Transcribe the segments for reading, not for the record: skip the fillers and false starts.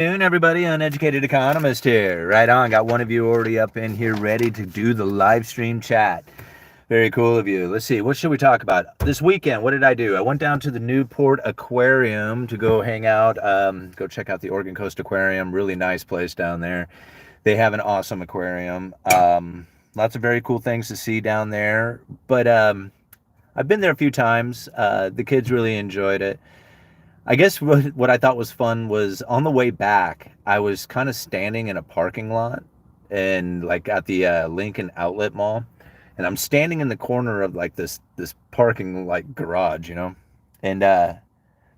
Everybody. Uneducated Economist here. Right on. Got one of you already up in here ready to do the live stream chat. Very cool of you. Let's see. What should we talk about? This weekend, what did I do? I went down to the Newport Aquarium to go hang out, go check out the Oregon Coast Aquarium. Really nice place down there. They have an awesome aquarium. Lots of very cool things to see down there. But I've been there a few times. The kids really enjoyed it. I guess what I thought was fun was on the way back, I was kind of standing in a parking lot and like at the Lincoln Outlet Mall, and I'm standing in the corner of like this parking like garage. And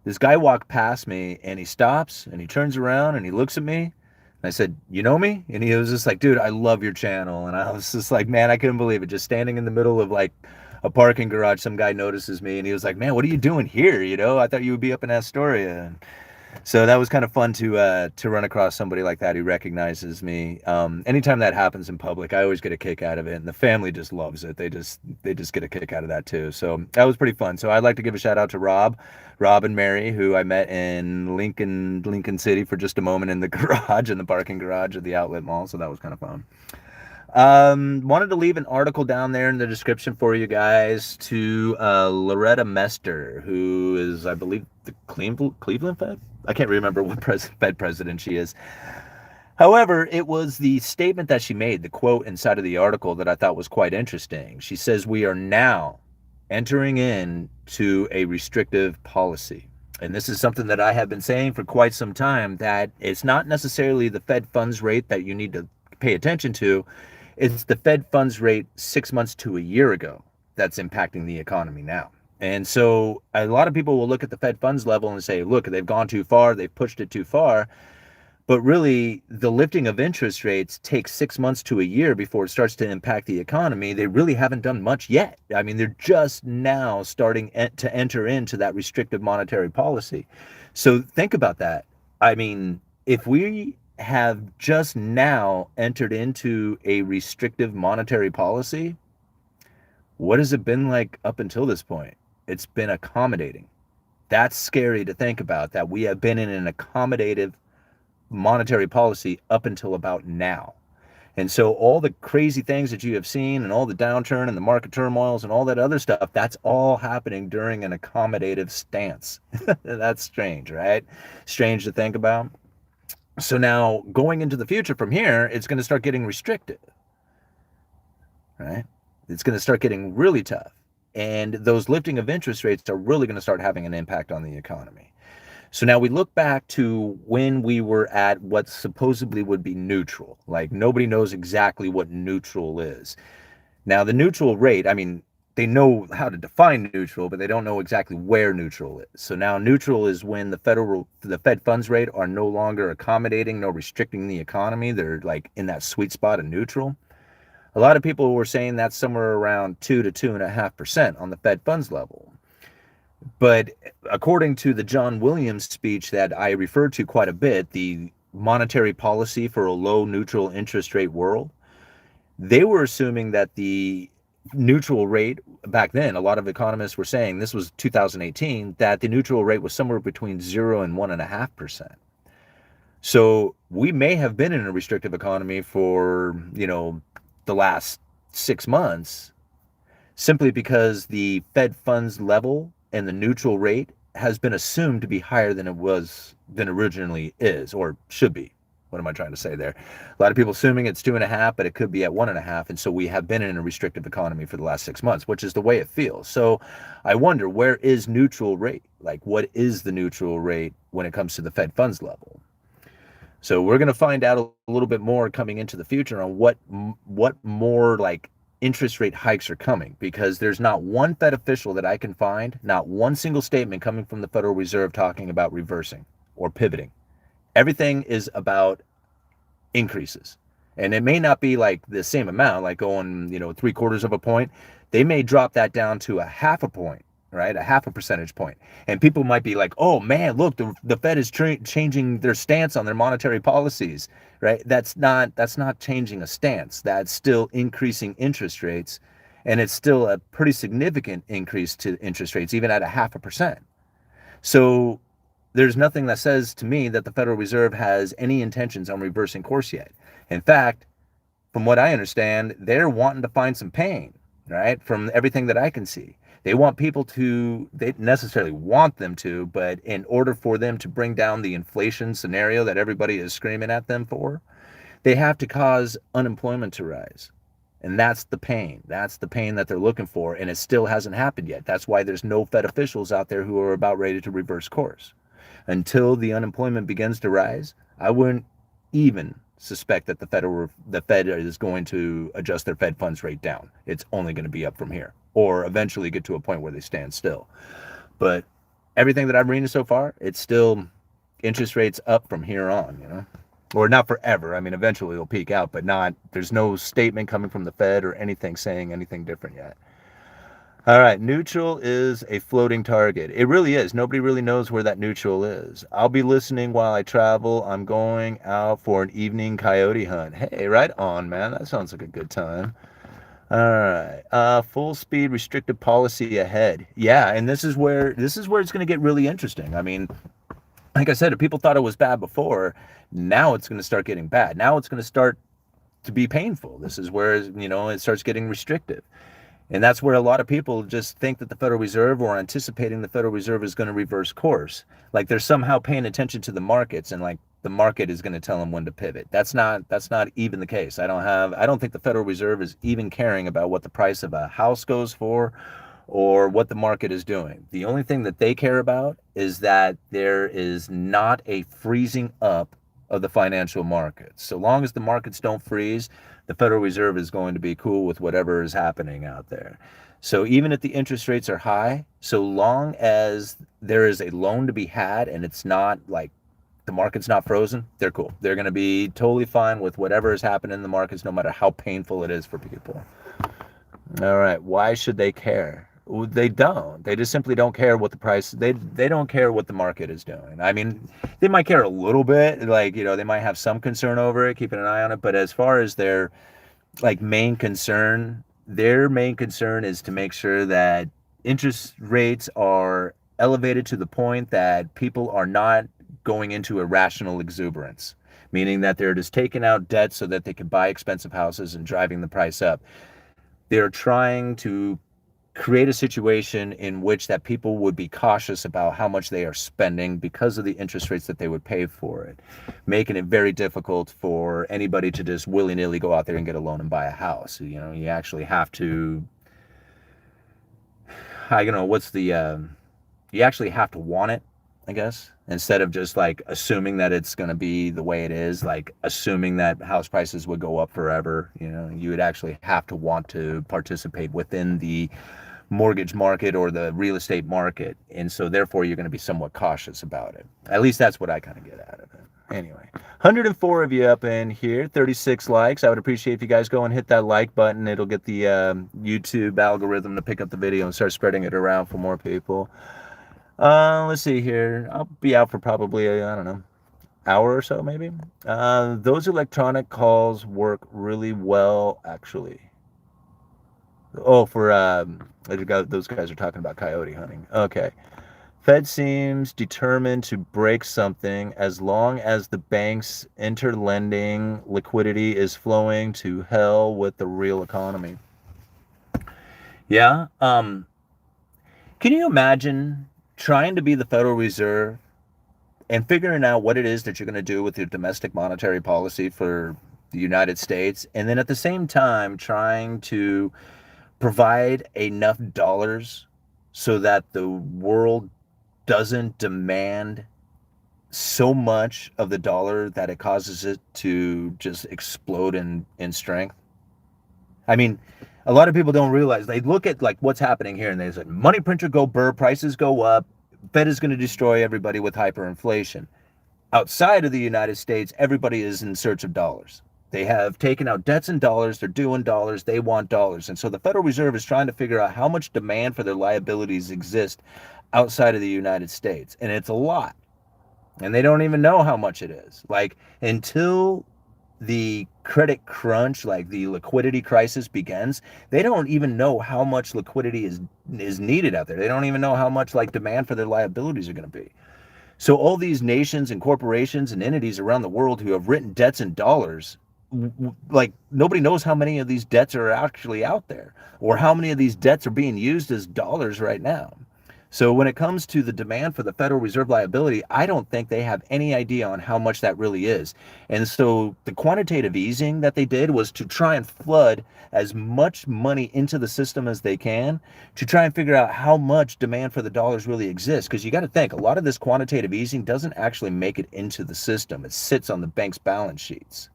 this guy walked past me and he stops and he turns around and he looks at me. And I said, "You know me?" And he was just like, "Dude, I love your channel." And I was just like, man, I couldn't believe it. Just standing in the middle of like a parking garage, some guy notices me and he was like, "Man, what are you doing here? I thought you would be up in Astoria." And so that was kind of fun to run across somebody like that who recognizes me. Anytime that happens in public, I always get a kick out of it, and the family just loves it. They just get a kick out of that too. So that was pretty fun. So I'd like to give a shout out to Rob and Mary, who I met in Lincoln City for just a moment in the garage, in the parking garage of the outlet mall. So that was kind of fun. Wanted to leave an article down there in the description for you guys to Loretta Mester, who is, I believe, the Cleveland Fed? I can't remember what Fed president she is. However, it was the statement that she made, the quote inside of the article, that I thought was quite interesting. She says, "We are now entering into a restrictive policy." And this is something that I have been saying for quite some time, that it's not necessarily the Fed funds rate that you need to pay attention to. It's the Fed funds rate 6 months to a year ago that's impacting the economy now. And so a lot of people will look at the Fed funds level and say, look, they've gone too far, they've pushed it too far. But really, the lifting of interest rates takes 6 months to a year before it starts to impact the economy. They really haven't done much yet. I mean, they're just now starting to enter into that restrictive monetary policy. So think about that. I mean, if we have just now entered into a restrictive monetary policy, what has it been like up until this point? It's been accommodating. That's scary to think about, that we have been in an accommodative monetary policy up until about now. And so all the crazy things that you have seen and all the downturn and the market turmoils and all that other stuff, that's all happening during an accommodative stance. That's strange, right? Strange to think about. So now going into the future from here, it's going to start getting restricted, right? It's going to start getting really tough. And those lifting of interest rates are really going to start having an impact on the economy. So now we look back to when we were at what supposedly would be neutral. Like, nobody knows exactly what neutral is. Now, the neutral rate, I mean, they know how to define neutral, but they don't know exactly where neutral is. So now neutral is when the Fed funds rate are no longer accommodating, no restricting the economy. They're like in that sweet spot of neutral. A lot of people were saying that's somewhere around 2 to 2.5% on the Fed funds level. But according to the John Williams speech that I referred to quite a bit, the monetary policy for a low neutral interest rate world, they were assuming that the neutral rate back then, a lot of economists were saying, this was 2018, that the neutral rate was somewhere between 0 and 1.5%. So we may have been in a restrictive economy for, the last 6 months, simply because the Fed funds level and the neutral rate has been assumed to be higher than originally is, or should be. What am I trying to say there? A lot of people assuming it's 2.5, but it could be at 1.5. And so we have been in a restrictive economy for the last 6 months, which is the way it feels. So I wonder, where is neutral rate? Like, what is the neutral rate when it comes to the Fed funds level? So we're going to find out a little bit more coming into the future on what more like interest rate hikes are coming, because there's not one Fed official that I can find, not one single statement coming from the Federal Reserve talking about reversing or pivoting. Everything is about increases. And it may not be like the same amount, like going, 3/4 of a point. They may drop that down to a half a point, right? A half a percentage point. And people might be like, oh man, look, the Fed is changing their stance on their monetary policies, right? That's not changing a stance. That's still increasing interest rates. And it's still a pretty significant increase to interest rates, even at a half a percent. So there's nothing that says to me that the Federal Reserve has any intentions on reversing course yet. In fact, from what I understand, they're wanting to find some pain, right? From everything that I can see. They want people to, they necessarily want them to, but in order for them to bring down the inflation scenario that everybody is screaming at them for, they have to cause unemployment to rise. And that's the pain. That's the pain that they're looking for. And it still hasn't happened yet. That's why there's no Fed officials out there who are about ready to reverse course. Until the unemployment begins to rise, I wouldn't even suspect that the Fed is going to adjust their Fed funds rate down. It's only going to be up from here, or eventually get to a point where they stand still. But everything that I'm reading so far, it's still interest rates up from here on, you know? Or not forever. I mean, eventually it'll peak out, but not, there's no statement coming from the Fed or anything saying anything different yet. All right, neutral is a floating target. It really is. Nobody really knows where that neutral is. I'll be listening while I travel. I'm going out for an evening coyote hunt. Hey, right on, man. That sounds like a good time. All right. Full speed restrictive policy ahead. Yeah, and this is where it's going to get really interesting. I mean, like I said, if people thought it was bad before, now it's going to start getting bad. Now it's going to start to be painful. This is where, you know, it starts getting restrictive. And that's where a lot of people just think that the Federal Reserve, or anticipating the Federal Reserve, is going to reverse course. Like they're somehow paying attention to the markets, and like the market is going to tell them when to pivot. That's not even the case. I don't think the Federal Reserve is even caring about what the price of a house goes for or what the market is doing. The only thing that they care about is that there is not a freezing up of the financial markets. So long as the markets don't freeze, the Federal Reserve is going to be cool with whatever is happening out there. So even if the interest rates are high, so long as there is a loan to be had and it's not like the market's not frozen, they're cool. They're going to be totally fine with whatever is happening in the markets, no matter how painful it is for people. All right. Why should they care? They don't. They just simply don't care what the price. They don't care what the market is doing. I mean, they might care a little bit, like, you know, they might have some concern over it, keeping an eye on it. But as far as their main concern, their main concern is to make sure that interest rates are elevated to the point that people are not going into irrational exuberance, meaning that they're just taking out debt so that they can buy expensive houses and driving the price up. They're trying to create a situation in which that people would be cautious about how much they are spending because of the interest rates that they would pay for it, making it very difficult for anybody to just willy-nilly go out there and get a loan and buy a house. You know, you actually have to, I don't know, you actually have to want it, I guess, instead of just like assuming that it's going to be the way it is, like assuming that house prices would go up forever. You know, you would actually have to want to participate within the mortgage market or the real estate market. And so therefore you're going to be somewhat cautious about it. At least that's what I kind of get out of it. Anyway, 104 of you up in here, 36 likes. I would appreciate if you guys go and hit that like button. It'll get the YouTube algorithm to pick up the video and start spreading it around for more people. Let's see here. I'll be out for probably, I don't know, hour or so maybe. Those electronic calls work really well, actually. Oh, for those guys are talking about coyote hunting. Okay. Fed seems determined to break something as long as the bank's interlending liquidity is flowing to hell with the real economy. Yeah. Can you imagine trying to be the Federal Reserve and figuring out what it is that you're going to do with your domestic monetary policy for the United States, and then at the same time trying to provide enough dollars so that the world doesn't demand so much of the dollar that it causes it to just explode in strength? I mean, a lot of people don't realize. They look at like what's happening here and they say, money printer go burr, prices go up, Fed is going to destroy everybody with hyperinflation. Outside of the United States, everybody is in search of dollars. They have taken out debts in dollars, they're doing dollars, they want dollars. And so the Federal Reserve is trying to figure out how much demand for their liabilities exist outside of the United States. And it's a lot. And they don't even know how much it is. Like, until the credit crunch, like the liquidity crisis begins, they don't even know how much liquidity is needed out there. They don't even know how much like demand for their liabilities are going to be. So all these nations and corporations and entities around the world who have written debts in dollars, like nobody knows how many of these debts are actually out there or how many of these debts are being used as dollars right now. So when it comes to the demand for the Federal Reserve liability, I don't think they have any idea on how much that really is. And so the quantitative easing that they did was to try and flood as much money into the system as they can to try and figure out how much demand for the dollars really exists. Because you got to think, a lot of this quantitative easing doesn't actually make it into the system. It sits on the bank's balance sheets,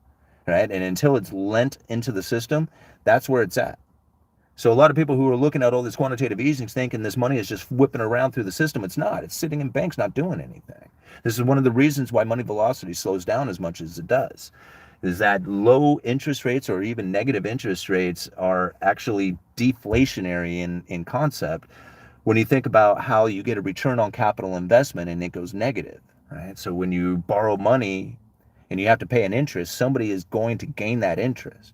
right? And until it's lent into the system, that's where it's at. So a lot of people who are looking at all this quantitative easing thinking this money is just whipping around through the system. It's not. It's sitting in banks not doing anything. This is one of the reasons why money velocity slows down as much as it does, is that low interest rates or even negative interest rates are actually deflationary in concept when you think about how you get a return on capital investment and it goes negative, right? So when you borrow money and you have to pay an interest, somebody is going to gain that interest.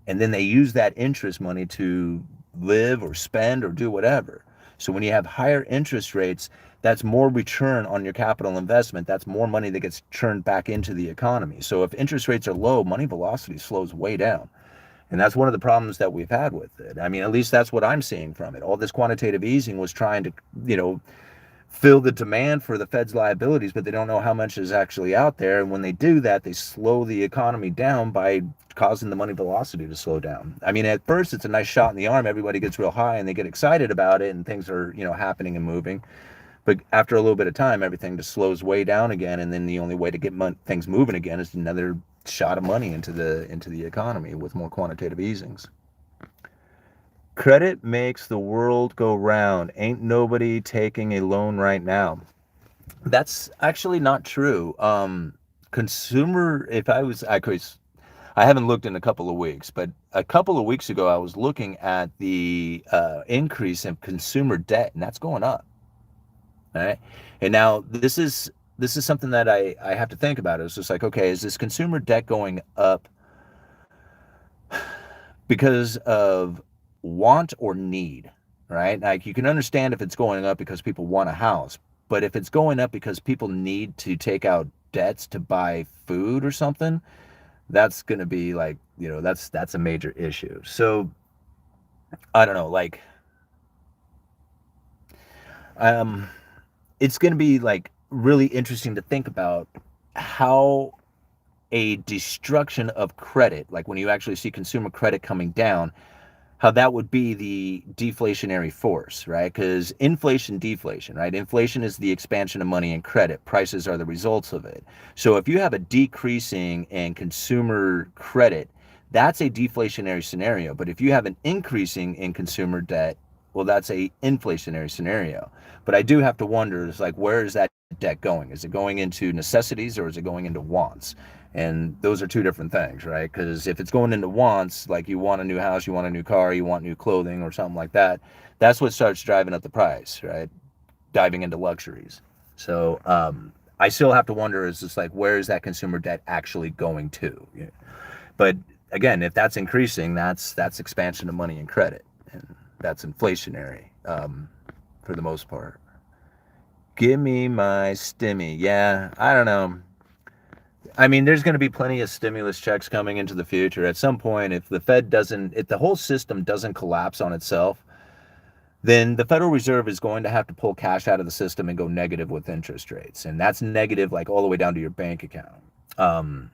And then they use that interest money to live or spend or do whatever. So when you have higher interest rates, that's more return on your capital investment. That's more money that gets churned back into the economy. So if interest rates are low, money velocity slows way down. And that's one of the problems that we've had with it. I mean, at least that's what I'm seeing from it. All this quantitative easing was trying to, fill the demand for the Fed's liabilities, but they don't know how much is actually out there. And when they do that, they slow the economy down by causing the money velocity to slow down. I mean, at first, it's a nice shot in the arm. Everybody gets real high and they get excited about it and things are, happening and moving. But after a little bit of time, everything just slows way down again. And then the only way to get things moving again is another shot of money into the economy with more quantitative easings. Credit makes the world go round. Ain't nobody taking a loan right now. That's actually not true. Consumer, I haven't looked in a couple of weeks, but a couple of weeks ago, I was looking at the increase in consumer debt, and that's going up. All right. And now this is something that I have to think about. It's just like, okay, is this consumer debt going up because of want or need, right? Like you can understand if it's going up because people want a house, but if it's going up because people need to take out debts to buy food or something, that's going to be like, that's a major issue. So I don't know, like, it's going to be like really interesting to think about how a destruction of credit, like when you actually see consumer credit coming down, how that would be the deflationary force, right? Because inflation, deflation, right? Inflation is the expansion of money and credit. Prices are the results of it. So if you have a decreasing in consumer credit, that's a deflationary scenario. But if you have an increasing in consumer debt, well, that's a inflationary scenario. But I do have to wonder, it's like, where is that debt going? Is it going into necessities or is it going into wants? And those are two different things, right? Because if it's going into wants, like you want a new house, you want a new car, you want new clothing or something like that, that's what starts driving up the price, right? Diving into luxuries. So I still have to wonder, is just like, where is that consumer debt actually going to? Yeah. But again, if that's increasing, that's expansion of money and credit. And that's inflationary for the most part. Give me my stimmy. Yeah, I don't know. I mean, there's going to be plenty of stimulus checks coming into the future. At some point, if the whole system doesn't collapse on itself, then the Federal Reserve is going to have to pull cash out of the system and go negative with interest rates. And that's negative, like all the way down to your bank account.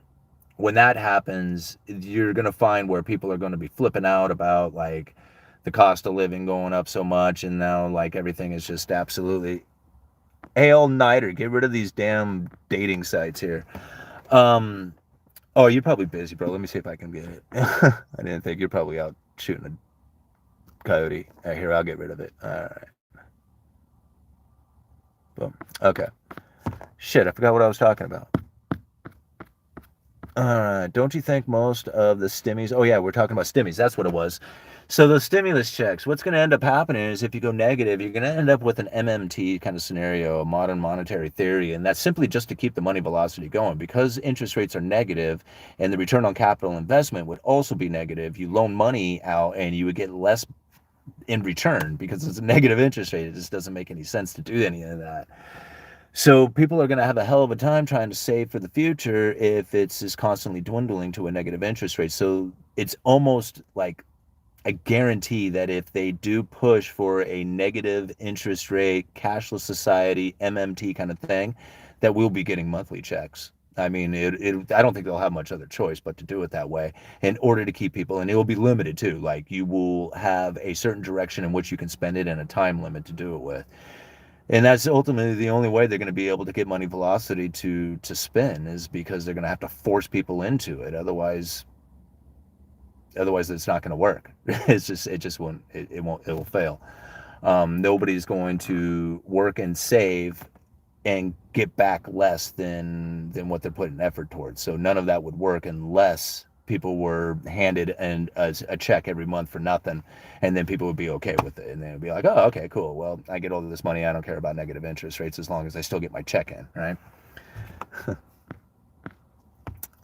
When that happens, you're going to find where people are going to be flipping out about like the cost of living going up so much. And now like everything is just absolutely all-nighter. Get rid of these damn dating sites here. Oh, you're probably busy, bro. Let me see if I can get it. I didn't think you're probably out shooting a coyote. Right, here, I'll get rid of it. All right. Boom. Okay. Shit, I forgot what I was talking about. All right. Don't you think most of the stimmies... Oh, yeah, we're talking about stimmies. That's what it was. So those stimulus checks, what's going to end up happening is if you go negative, you're going to end up with an MMT kind of scenario, a modern monetary theory, and that's simply just to keep the money velocity going. Because interest rates are negative and the return on capital investment would also be negative, you loan money out and you would get less in return because it's a negative interest rate. It just doesn't make any sense to do any of that. So people are going to have a hell of a time trying to save for the future if it's just constantly dwindling to a negative interest rate. So it's almost like a guarantee that if they do push for a negative interest rate, cashless society, MMT kind of thing, that we'll be getting monthly checks. I mean, I don't think they'll have much other choice but to do it that way in order to keep people, and it will be limited too. Like you will have a certain direction in which you can spend it and a time limit to do it with. And that's ultimately the only way they're going to be able to get money velocity to spin, is because they're going to have to force people into it. Otherwise it's not going to work. It just won't, it will fail. Nobody's going to work and save and get back less than what they're putting effort towards. So none of that would work unless people were handed a check every month for nothing, and then people would be okay with it, and they'd be like, oh, okay, cool, well, I get all of this money, I don't care about negative interest rates as long as I still get my check in, right?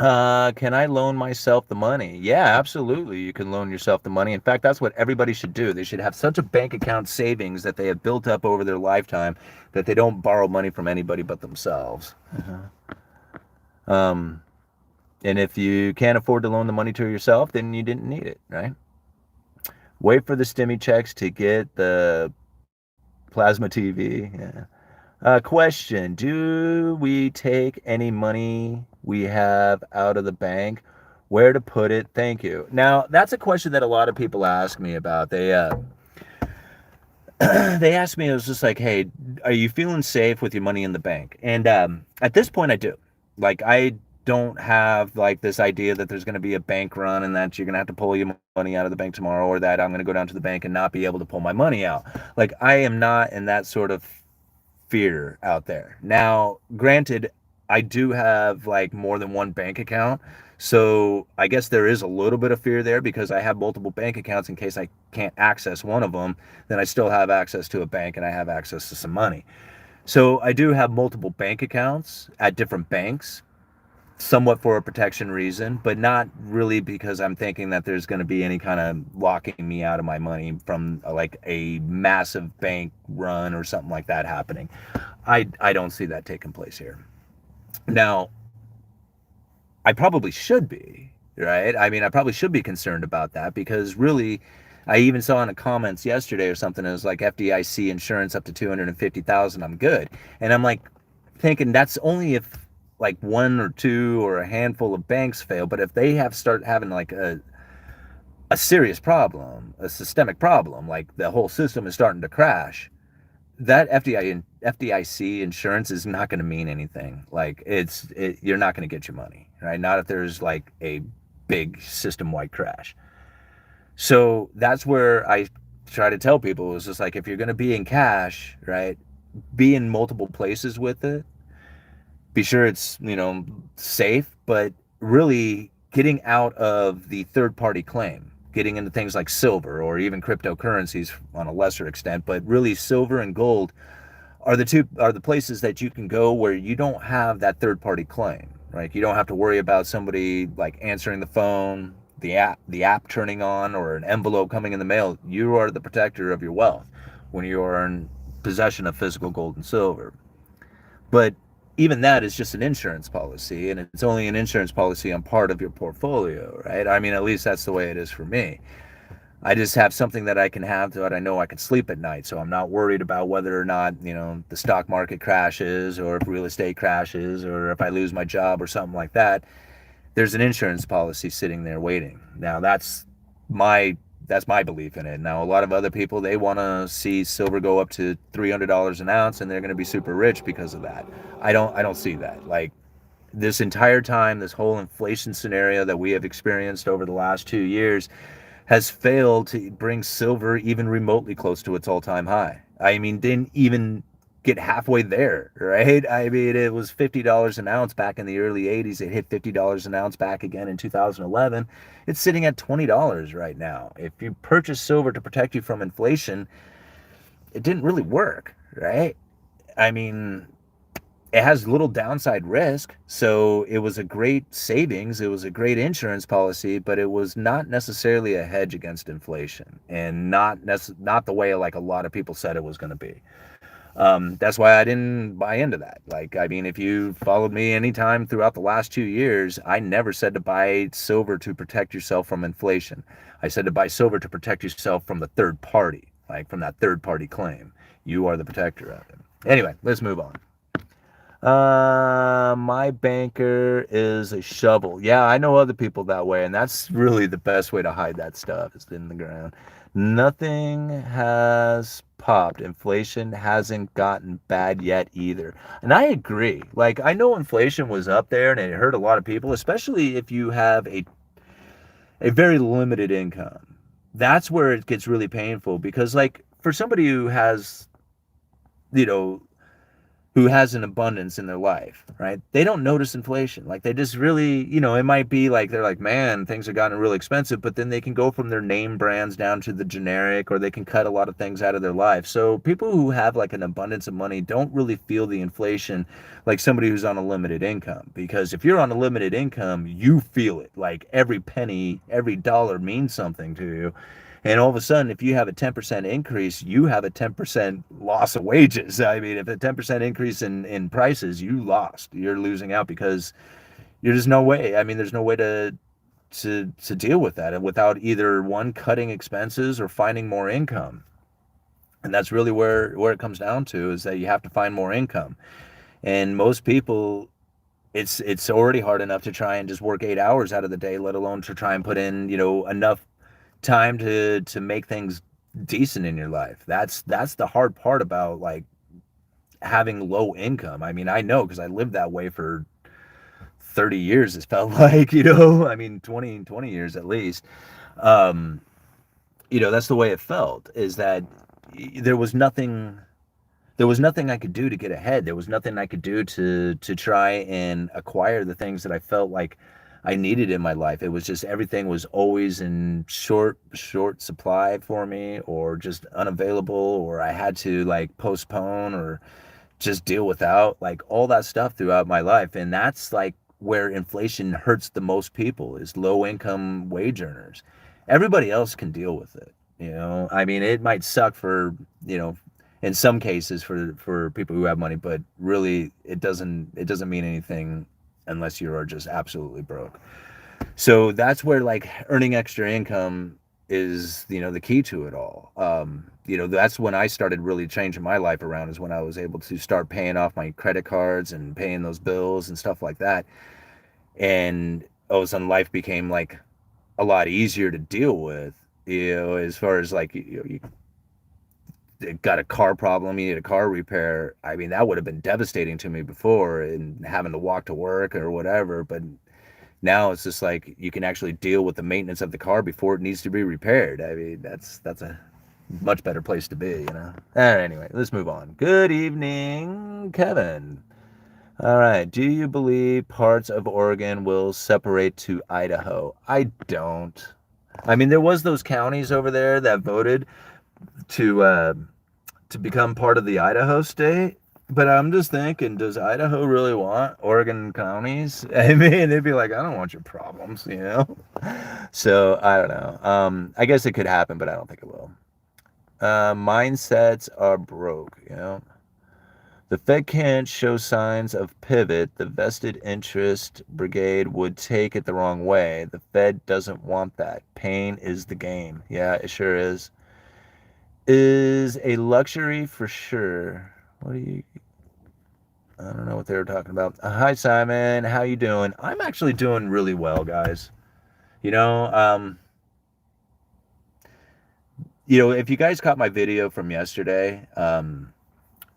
Can I loan myself the money? Yeah, absolutely. You can loan yourself the money. In fact, that's what everybody should do. They should have such a bank account savings that they have built up over their lifetime that they don't borrow money from anybody but themselves. Um, and if you can't afford to loan the money to yourself, then you didn't need it, right? Wait for the stimmy checks to get the plasma TV. Yeah. Question: do we take any money we have out of the bank? Where to put it? Thank you. Now, that's a question that a lot of people ask me about. They asked me, it was just like, hey, are you feeling safe with your money in the bank? And at this point, I do. Like, I don't have like this idea that there's going to be a bank run and that you're going to have to pull your money out of the bank tomorrow, or that I'm going to go down to the bank and not be able to pull my money out. Like, I am not in that sort of fear out there. Now, granted, I do have like more than one bank account. So I guess there is a little bit of fear there because I have multiple bank accounts in case I can't access one of them, then I still have access to a bank and I have access to some money. So I do have multiple bank accounts at different banks, somewhat for a protection reason, but not really because I'm thinking that there's going to be any kind of locking me out of my money from like a massive bank run or something like that happening. I don't see that taking place here. Now, I probably should be, right? I mean, I probably should be concerned about that because really, I even saw in the comments yesterday or something, it was like FDIC insurance up to 250,000, I'm good. And I'm like thinking that's only if like one or two or a handful of banks fail, but if they start having like a serious problem, a systemic problem, like the whole system is starting to crash, that FDIC insurance is not going to mean anything. Like you're not going to get your money, right? Not if there's like a big system-wide crash. So that's where I try to tell people, is just like, if you're going to be in cash, right, be in multiple places with it. Be sure it's, safe, but really getting out of the third-party claim, getting into things like silver or even cryptocurrencies on a lesser extent, but really silver and gold are the places that you can go where you don't have that third party claim, right? You don't have to worry about somebody like answering the phone, the app turning on, or an envelope coming in the mail. You are the protector of your wealth when you are in possession of physical gold and silver. But even that is just an insurance policy, and it's only an insurance policy on part of your portfolio, right? I mean, at least that's the way it is for me. I just have something that I can have so that I know I can sleep at night. So I'm not worried about whether or not, the stock market crashes, or if real estate crashes, or if I lose my job or something like that. There's an insurance policy sitting there waiting. Now my that's my belief in it. Now a lot of other people, they want to see silver go up to $300 an ounce and they're going to be super rich because of that. I don't see that. Like, this entire time, this whole inflation scenario that we have experienced over the last 2 years has failed to bring silver even remotely close to its all-time high. I mean, didn't even get halfway there, right? I mean, it was $50 an ounce back in the early 80s. It hit $50 an ounce back again in 2011. It's sitting at $20 right now. If you purchase silver to protect you from inflation, it didn't really work, right? I mean, it has little downside risk, so it was a great savings, it was a great insurance policy, but it was not necessarily a hedge against inflation, and not the way like a lot of people said it was going to be. That's why I didn't buy into that. Like, I mean, if you followed me anytime throughout the last 2 years, I never said to buy silver to protect yourself from inflation. I said to buy silver to protect yourself from the third party, like from that third party claim. You are the protector of it. Anyway, let's move on. My banker is a shovel. Yeah, I know other people that way, and that's really the best way to hide that stuff is in the ground. Nothing has popped. Inflation hasn't gotten bad yet either. And I agree. Like, I know inflation was up there and it hurt a lot of people, especially if you have a very limited income. That's where it gets really painful because, like, for somebody who has, you know, who has an abundance in their life, right? They don't notice inflation. Like they just really, it might be like they're like, man, things have gotten really expensive, but then they can go from their name brands down to the generic, or they can cut a lot of things out of their life. So people who have like an abundance of money don't really feel the inflation like somebody who's on a limited income. Because if you're on a limited income, you feel it. Like every penny, every dollar means something to you. And all of a sudden, if you have a 10% increase, you have a 10% loss of wages. I mean, if a 10% increase in prices, you lost. You're losing out because there's no way. I mean, there's no way to deal with that and without either one cutting expenses or finding more income. And that's really where it comes down to is that you have to find more income. And most people, it's already hard enough to try and just work 8 hours out of the day, let alone to try and put in, enough time to make things decent in your life. That's the hard part about like having low income. I mean, I know because I lived that way for 30 years. It felt like, I mean, 20 years at least. Um, that's the way it felt is that there was nothing I could do to get ahead. There was nothing I could do to try and acquire the things that I felt like I needed in my life. It was just everything was always in short supply for me, or just unavailable, or I had to like postpone or just deal without, like all that stuff throughout my life. And that's like where inflation hurts the most people is low income wage earners. Everybody else can deal with it. I mean, it might suck for, in some cases for people who have money, but really it doesn't mean anything unless you are just absolutely broke. So that's where like earning extra income is, the key to it all. That's when I started really changing my life around, is when I was able to start paying off my credit cards and paying those bills and stuff like that. And all of a sudden life became like a lot easier to deal with, as far as like, you got a car problem, you need a car repair. I mean, that would have been devastating to me before and having to walk to work or whatever. But now it's just like you can actually deal with the maintenance of the car before it needs to be repaired. I mean, that's a much better place to be. Anyway, let's move on. Good evening, Kevin. All right. Do you believe parts of Oregon will separate to Idaho? I don't. I mean, there was those counties over there that voted to become part of the Idaho state. But I'm just thinking, does Idaho really want Oregon counties? I mean, they'd be like, I don't want your problems. So I don't know. I guess it could happen, but I don't think it will. Mindsets are broke. The Fed can't show signs of pivot. The vested interest brigade would take it the wrong way. The Fed doesn't want that. Pain is the game. Yeah, it sure is. Is a luxury for sure. I don't know what they were talking about. Hi, Simon. How you doing? I'm actually doing really well, guys. You know, um, if you guys caught my video from yesterday,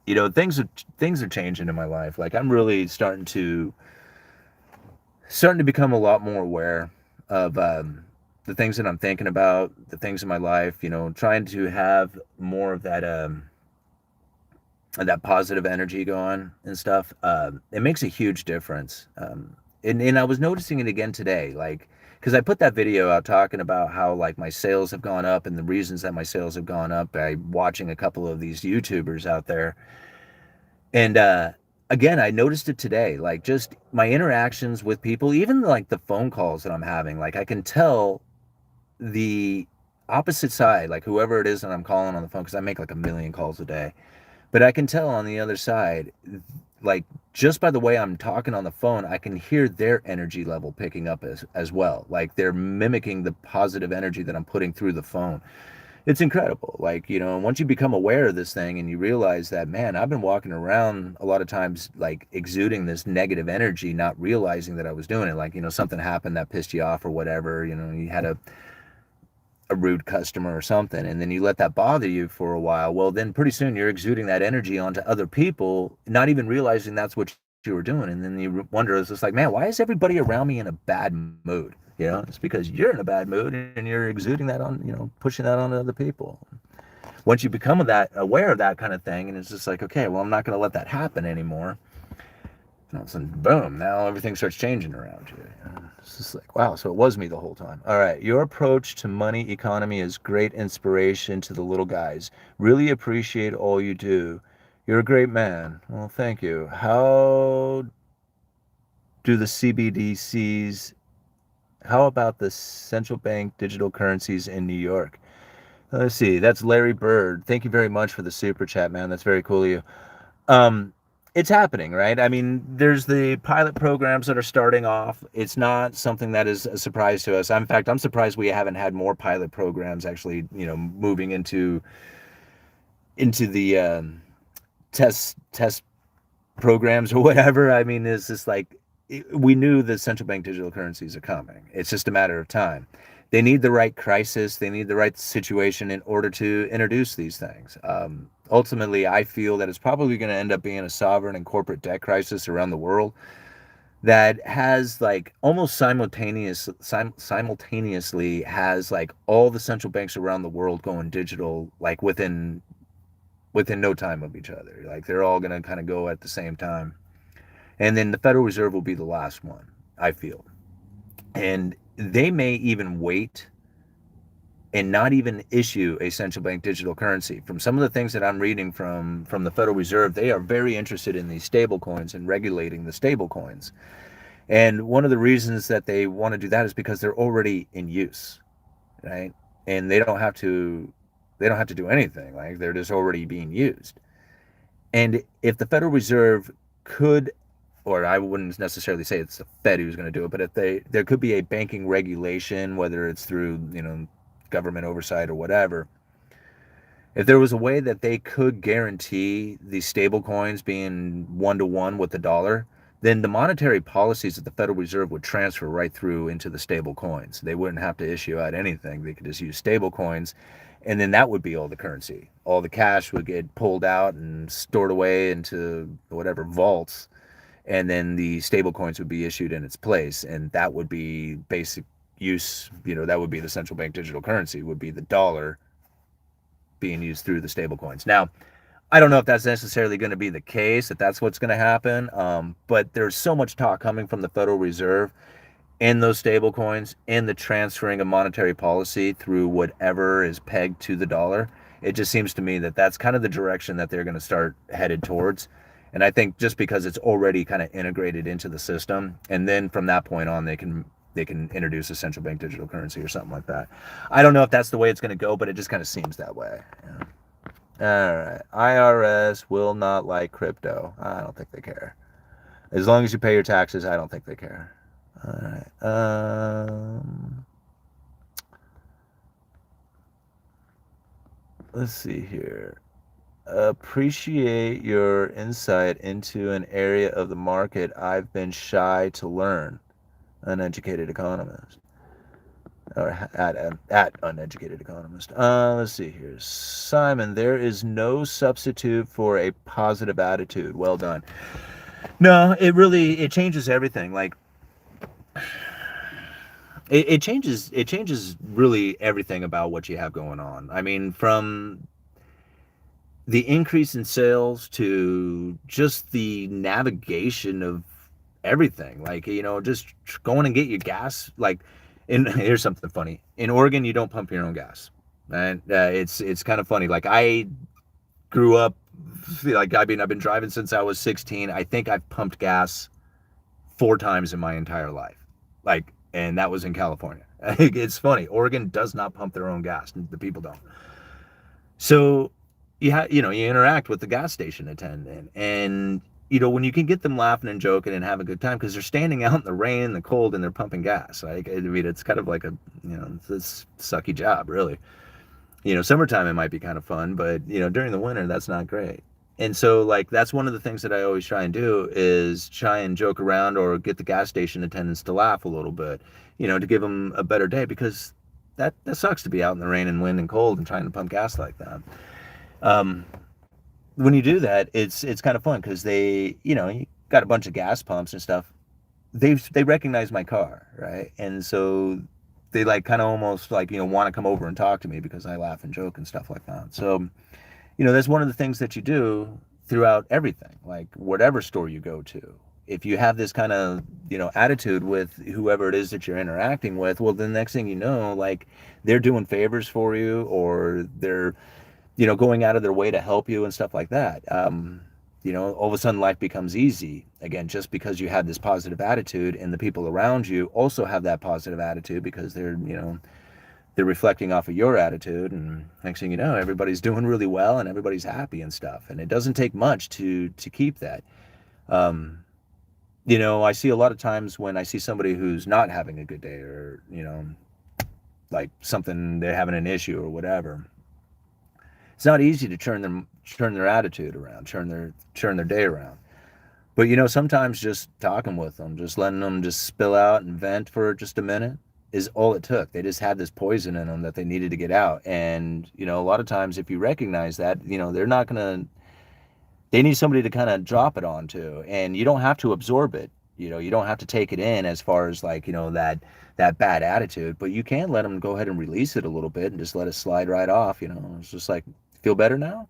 things are changing in my life. Like I'm really starting to become a lot more aware of the things that I'm thinking about, the things in my life. Trying to have more of that positive energy going and stuff. It makes a huge difference. And I was noticing it again today, like, because I put that video out talking about how like my sales have gone up and the reasons that my sales have gone up by watching a couple of these YouTubers out there. And again, I noticed it today, like just my interactions with people, even like the phone calls that I'm having, like I can tell the opposite side, like whoever it is that I'm calling on the phone, because I make like a million calls a day. But I can tell on the other side, like just by the way I'm talking on the phone, I can hear their energy level picking up as well. Like they're mimicking the positive energy that I'm putting through the phone. It's incredible. Like, once you become aware of this thing and you realize that, man, I've been walking around a lot of times like exuding this negative energy, not realizing that I was doing it. Like, something happened that pissed you off or whatever, you had a rude customer or something, and then you let that bother you for a while. Well, then pretty soon you're exuding that energy onto other people, not even realizing that's what you were doing. And then you wonder, it's just like, man, why is everybody around me in a bad mood? It's because you're in a bad mood and you're exuding that on, pushing that on other people. Once you become that aware of that kind of thing, and it's just like, okay, well, I'm not going to let that happen anymore. And all of a sudden, boom, now everything starts changing around you. It's just like, wow, so it was me the whole time. All right, your approach to money economy is great inspiration to the little guys. Really appreciate all you do. You're a great man. Well, thank you. How do the CBDCs, how about the central bank digital currencies in New York? Let's see, that's Larry Bird. Thank you very much for the super chat, man. That's very cool of you. Um, it's happening, right? I mean, there's the pilot programs that are starting off. It's not something that is a surprise to us. In fact, I'm surprised we haven't had more pilot programs actually, moving into the test programs or whatever. I mean, it's just like we knew the central bank digital currencies are coming. It's just a matter of time. They need the right crisis. They need the right situation in order to introduce these things. Ultimately, I feel that it's probably going to end up being a sovereign and corporate debt crisis around the world that has like almost simultaneously has like all the central banks around the world going digital, like within no time of each other. Like they're all going to kind of go at the same time. And then the Federal Reserve will be the last one, I feel. And they may even wait and not even issue a central bank digital currency. From some of the things that I'm reading from the Federal Reserve, they are very interested in these stable coins and regulating the stable coins. And one of the reasons that they want to do that is because they're already in use, right? And they don't have to do anything. Like they're just already being used. And if the Federal Reserve could, or I wouldn't necessarily say it's the Fed who's going to do it, but if there could be a banking regulation, whether it's through, government oversight or whatever, if there was a way that they could guarantee these stable coins being 1-to-1 with the dollar, then the monetary policies of the Federal Reserve would transfer right through into the stable coins. They wouldn't have to issue out anything. They could just use stable coins, and then that would be all the currency. All the cash would get pulled out and stored away into whatever vaults, and then the stable coins would be issued in its place, and that would be basic use. That would be the central bank digital currency, would be the dollar being used through the stable coins. Now, I don't know if that's necessarily going to be the case, that that's what's going to happen, but there's so much talk coming from the Federal Reserve and those stable coins and the transferring of monetary policy through whatever is pegged to the dollar. It just seems to me that that's kind of the direction that they're going to start headed towards. And I think just because it's already kind of integrated into the system, and then from that point on, they can introduce a central bank digital currency or something like that. I don't know if that's the way it's going to go, but it just kind of seems that way. Yeah. All right. IRS will not like crypto. I don't think they care. As long as you pay your taxes, I don't think they care. All right. Let's see here. Appreciate your insight into an area of the market I've been shy to learn. Uneducated Economist. Or at Uneducated Economist. Let's see here. Simon, there is no substitute for a positive attitude. Well done. No, it changes everything. Like it changes really everything about what you have going on. I mean, from the increase in sales to just the navigation of everything, like just going and get your gas. Like here's something funny: in Oregon you don't pump your own gas, and it's kind of funny. Like I grew up, like I've been driving since I was 16. I think I've pumped gas 4 times in my entire life, like, and that was in California. It's funny, Oregon does not pump their own gas, the people don't. So you interact with the gas station attendant, and when you can get them laughing and joking and have a good time because they're standing out in the rain, the cold, and they're pumping gas. Like, I mean, it's kind of like it's this sucky job, really. Summertime it might be kind of fun, but during the winter that's not great. And so, like, that's one of the things that I always try and do is try and joke around or get the gas station attendants to laugh a little bit, to give them a better day, because that sucks to be out in the rain and wind and cold and trying to pump gas like that. Um, when you do that, it's kind of fun because you got a bunch of gas pumps and stuff. They recognize my car, right? And so they like kind of almost like want to come over and talk to me because I laugh and joke and stuff like that. So that's one of the things that you do throughout everything, like whatever store you go to. If you have this kind of attitude with whoever it is that you're interacting with, well, the next thing you know, like, they're doing favors for you, or they're going out of their way to help you and stuff like that. All of a sudden life becomes easy again, just because you have this positive attitude, and the people around you also have that positive attitude because they're reflecting off of your attitude, and next thing you know, everybody's doing really well and everybody's happy and stuff. And it doesn't take much to keep that. I see a lot of times when I see somebody who's not having a good day, or like something, they're having an issue or whatever. It's not easy to turn their attitude around, turn their day around. But sometimes just talking with them, just letting them just spill out and vent for just a minute is all it took. They just had this poison in them that they needed to get out. And a lot of times, if you recognize that, they're not gonna. They need somebody to kind of drop it onto, and you don't have to absorb it. You don't have to take it in as far as like that bad attitude, but you can let them go ahead and release it a little bit and just let it slide right off. It's just like, feel better now.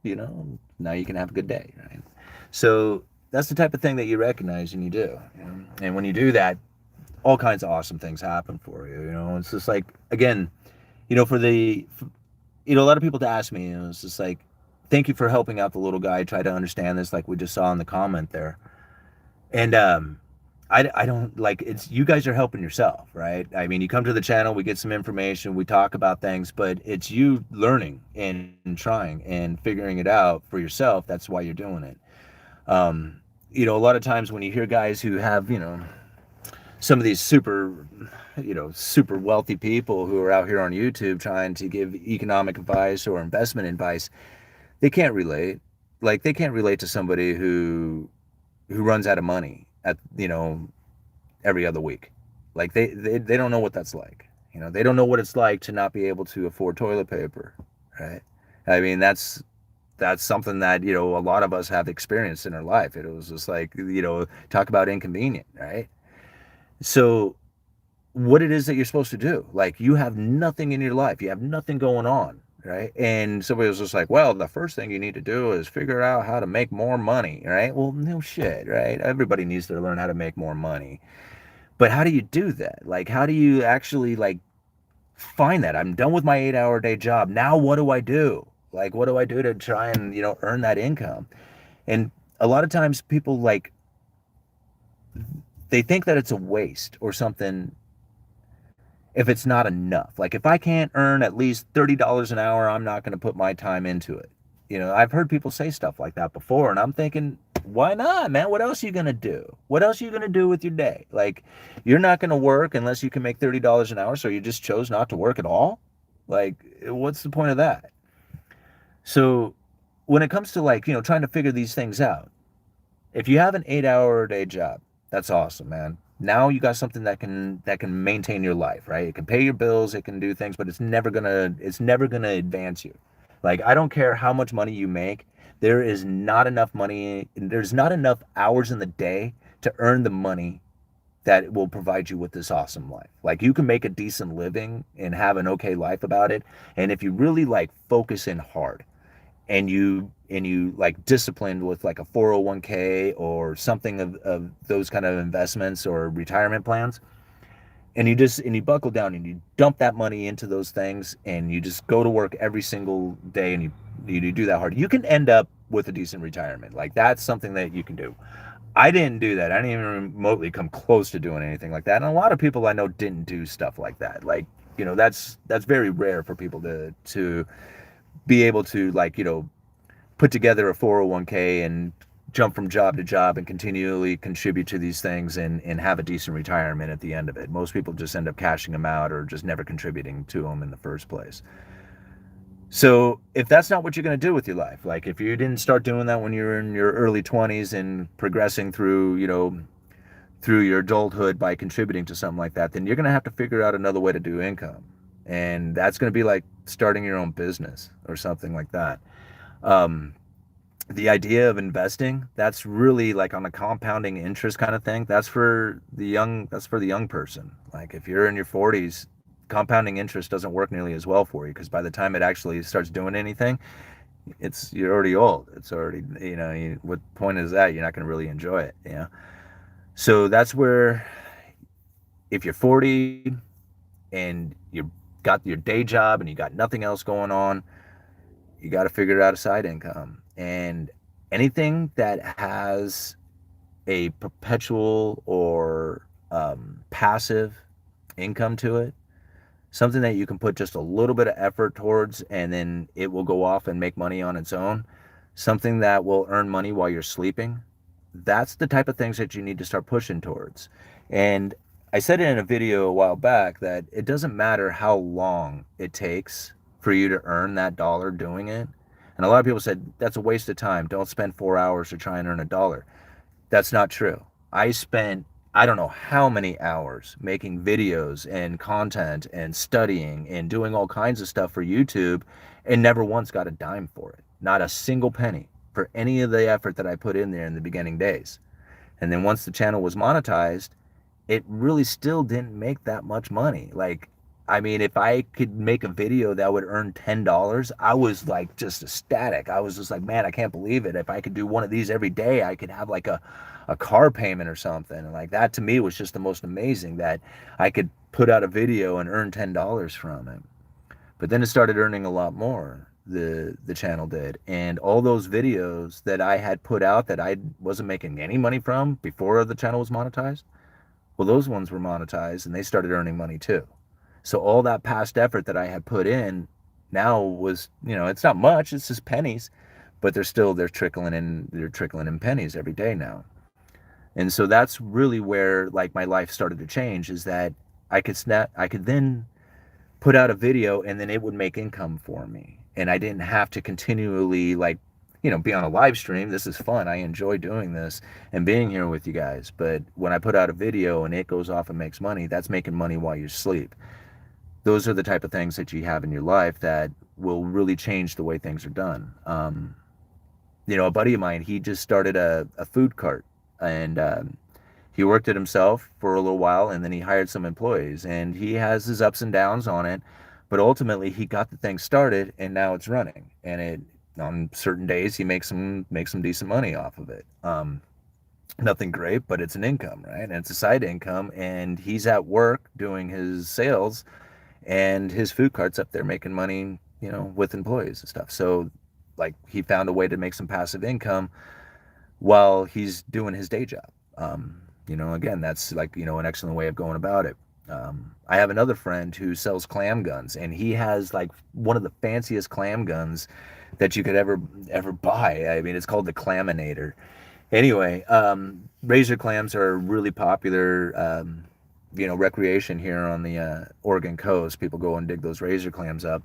Now you can have a good day, right? So that's the type of thing that you recognize and you do. And when you do that, all kinds of awesome things happen for you. It's just like, again, for a lot of people to ask me, it's just like, thank you for helping out the little guy try to understand this, like we just saw in the comment there. And I don't, like, it's, you guys are helping yourself, right? I mean, you come to the channel, we get some information, we talk about things, but it's you learning and trying and figuring it out for yourself. That's why you're doing it. A lot of times when you hear guys who have, some of these super wealthy people who are out here on YouTube trying to give economic advice or investment advice, they can't relate. Like, they can't relate to somebody who runs out of money at every other week. Like, they don't know what that's like. They don't know what it's like to not be able to afford toilet paper, right? I mean, that's something that a lot of us have experienced in our life. It was just like, talk about inconvenient, right? So what it is that you're supposed to do, like, you have nothing in your life, you have nothing going on, right? And somebody was just like, well, the first thing you need to do is figure out how to make more money, right? Well, no shit, right? Everybody needs to learn how to make more money. But how do you do that? Like, how do you actually, like, find that? I'm done with my 8-hour day job. Now what do I do? Like, what do I do to try and, earn that income? And a lot of times people, like, they think that it's a waste or something if it's not enough. Like, if I can't earn at least $30 an hour, I'm not going to put my time into it. I've heard people say stuff like that before, and I'm thinking, why not, man? What else are you going to do? What else are you going to do with your day? Like, you're not going to work unless you can make $30 an hour, so you just chose not to work at all? Like, what's the point of that? So when it comes to, like, trying to figure these things out, if you have an 8-hour a day job, that's awesome, man. Now you got something that can maintain your life, right? It can pay your bills, it can do things, but it's never gonna advance you. Like, I don't care how much money you make, there is not enough money, there's not enough hours in the day to earn the money that will provide you with this awesome life. Like, you can make a decent living and have an okay life about it, and if you really, like, focus in hard, and you like disciplined with like a 401k or something of those kind of investments or retirement plans, and you buckle down and you dump that money into those things, and you just go to work every single day, and you do that hard, you can end up with a decent retirement. Like, that's something that you can do. I didn't do that. I didn't even remotely come close to doing anything like that. And a lot of people I know didn't do stuff like that. Like, that's very rare for people to be able to, like, put together a 401k and jump from job to job and continually contribute to these things and have a decent retirement at the end of it. Most people just end up cashing them out or just never contributing to them in the first place. So if that's not what you're going to do with your life, like if you didn't start doing that when you were in your early 20s and progressing through, through your adulthood by contributing to something like that, then you're going to have to figure out another way to do income. And that's going to be like starting your own business or something like that. Um, the idea of investing, that's really like on a compounding interest kind of thing. That's for the young person. Like if you're in your 40s, compounding interest doesn't work nearly as well for you, because by the time it actually starts doing anything, you're already old. It's already, what point is that? You're not going to really enjoy it. So that's where, if you're 40 and you got your day job and you got nothing else going on, you got to figure out a side income. And anything that has a perpetual or passive income to it, something that you can put just a little bit of effort towards and then it will go off and make money on its own, something that will earn money while you're sleeping, that's the type of things that you need to start pushing towards. And I said it in a video a while back that it doesn't matter how long it takes for you to earn that dollar doing it. And a lot of people said, that's a waste of time. Don't spend 4 hours to try and earn a dollar. That's not true. I spent, I don't know how many hours making videos and content and studying and doing all kinds of stuff for YouTube and never once got a dime for it. Not a single penny for any of the effort that I put in there in the beginning days. And then once the channel was monetized, it really still didn't make that much money. Like, I mean, if I could make a video that would earn $10, I was like just ecstatic. I was just like, man, I can't believe it. If I could do one of these every day, I could have like a car payment or something. And like that to me was just the most amazing, that I could put out a video and earn $10 from it. But then it started earning a lot more, the channel did. And all those videos that I had put out that I wasn't making any money from before the channel was monetized, well, those ones were monetized and they started earning money too. So all that past effort that I had put in now was, it's not much, it's just pennies, but they're trickling in pennies every day now. And so that's really where like my life started to change, is that I could then put out a video and then it would make income for me. And I didn't have to continually be on a live stream. This is fun. I enjoy doing this and being here with you guys. But when I put out a video and it goes off and makes money, that's making money while you sleep. Those are the type of things that you have in your life that will really change the way things are done. A buddy of mine, he just started a food cart, and he worked it himself for a little while, and then he hired some employees, and he has his ups and downs on it, but ultimately he got the thing started and now it's running, and on certain days he makes some decent money off of it. Nothing great, but it's an income, right? And it's a side income, and he's at work doing his sales and his food cart's up there making money, with employees and stuff. So like he found a way to make some passive income while he's doing his day job. Again, that's like, an excellent way of going about it. I have another friend who sells clam guns, and he has like one of the fanciest clam guns that you could ever buy. I mean, it's called the Claminator. Anyway, razor clams are really popular, recreation here on the Oregon coast. People go and dig those razor clams up,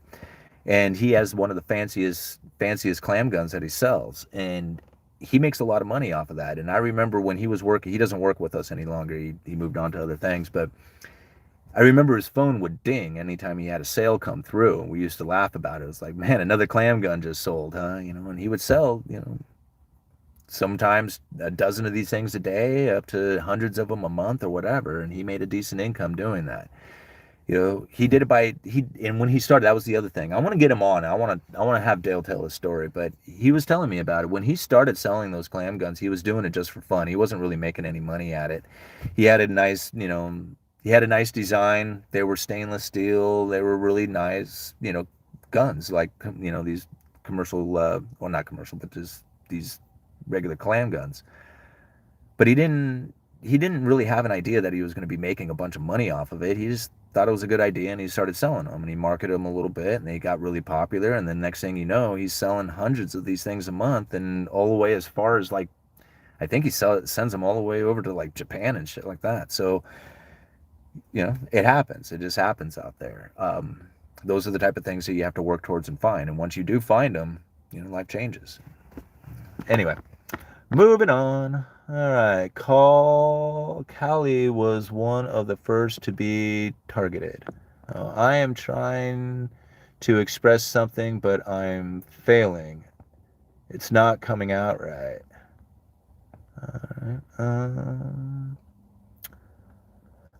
and he has one of the fanciest clam guns that he sells, and he makes a lot of money off of that. And I remember when he was working, he doesn't work with us any longer. He moved on to other things, but I remember his phone would ding anytime he had a sale come through. We used to laugh about it. It was like, man, another clam gun just sold, huh? And he would sell, sometimes a dozen of these things a day, up to hundreds of them a month or whatever. And he made a decent income doing that. He did it and when he started, that was the other thing. I want to get him on. I want to have Dale tell his story, but he was telling me about it. When he started selling those clam guns, he was doing it just for fun. He wasn't really making any money at it. He had a nice, he had a nice design. They were stainless steel. They were really nice, guns, like, these commercial, well, not commercial, but just these regular clam guns. But he didn't really have an idea that he was going to be making a bunch of money off of it. He just thought it was a good idea, and he started selling them, and he marketed them a little bit, and they got really popular. And then next thing you know, he's selling hundreds of these things a month, and all the way as far as like, I think sends them all the way over to like Japan and shit like that. So, it happens. It just happens out there. Those are the type of things that you have to work towards and find. And once you do find them, life changes. Anyway, moving on. All right. Cali was one of the first to be targeted. I am trying to express something, but I'm failing. It's not coming out right.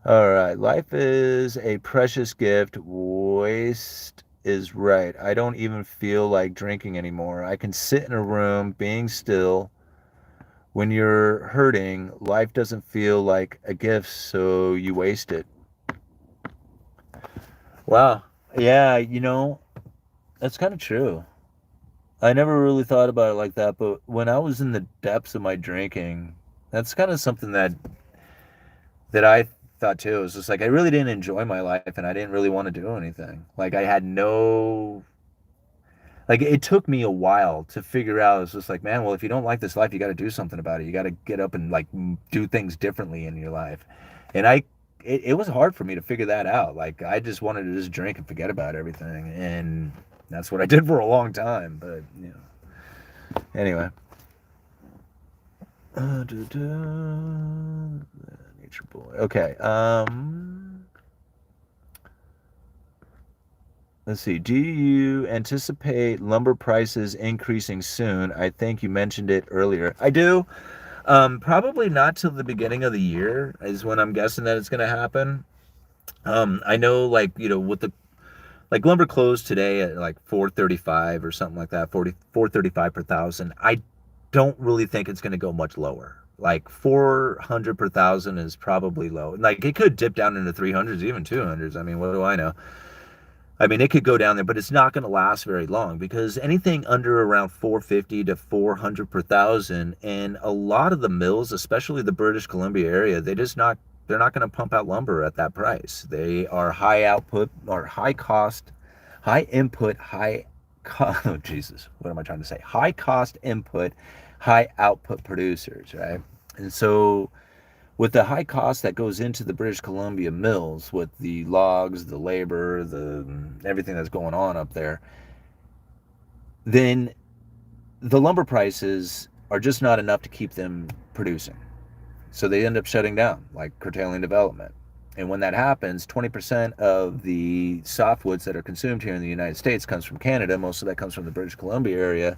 All right. Life is a precious gift. Waste is right. I don't even feel like drinking anymore. I can sit in a room being still. When you're hurting, life doesn't feel like a gift, so you waste it. Wow. Yeah, that's kind of true. I never really thought about it like that, but when I was in the depths of my drinking, that's kind of something that I thought too. It was just like I really didn't enjoy my life, and I didn't really want to do anything. Like I had no, like it took me a while to figure out. It's just like, man, well, if you don't like this life, you got to do something about it. You got to get up and like do things differently in your life. And it was hard for me to figure that out. Like I just wanted to just drink and forget about everything, and that's what I did for a long time. But anyway. Nature boy. Okay. Let's see. Do you anticipate lumber prices increasing soon? I think you mentioned it earlier. I do. Probably not till the beginning of the year is when I'm guessing that it's going to happen. I know, like, with the like lumber closed today at like 435 or something like that, 435 per thousand. I don't really think it's going to go much lower. Like 400 per thousand is probably low. Like it could dip down into 300s, even 200s. I mean, what do I know? I mean, it could go down there, but it's not going to last very long because anything under around 450 to 400 per thousand, and a lot of the mills, especially the British Columbia area, they're not going to pump out lumber at that price. They are high output or high cost, high input, oh Jesus, what am I trying to say? High cost input, high output producers, right? And so with the high cost that goes into the British Columbia mills, with the logs, the labor, everything that's going on up there, then the lumber prices are just not enough to keep them producing. So they end up shutting down, like curtailing development. And when that happens, 20% of the softwoods that are consumed here in the United States comes from Canada. Most of that comes from the British Columbia area.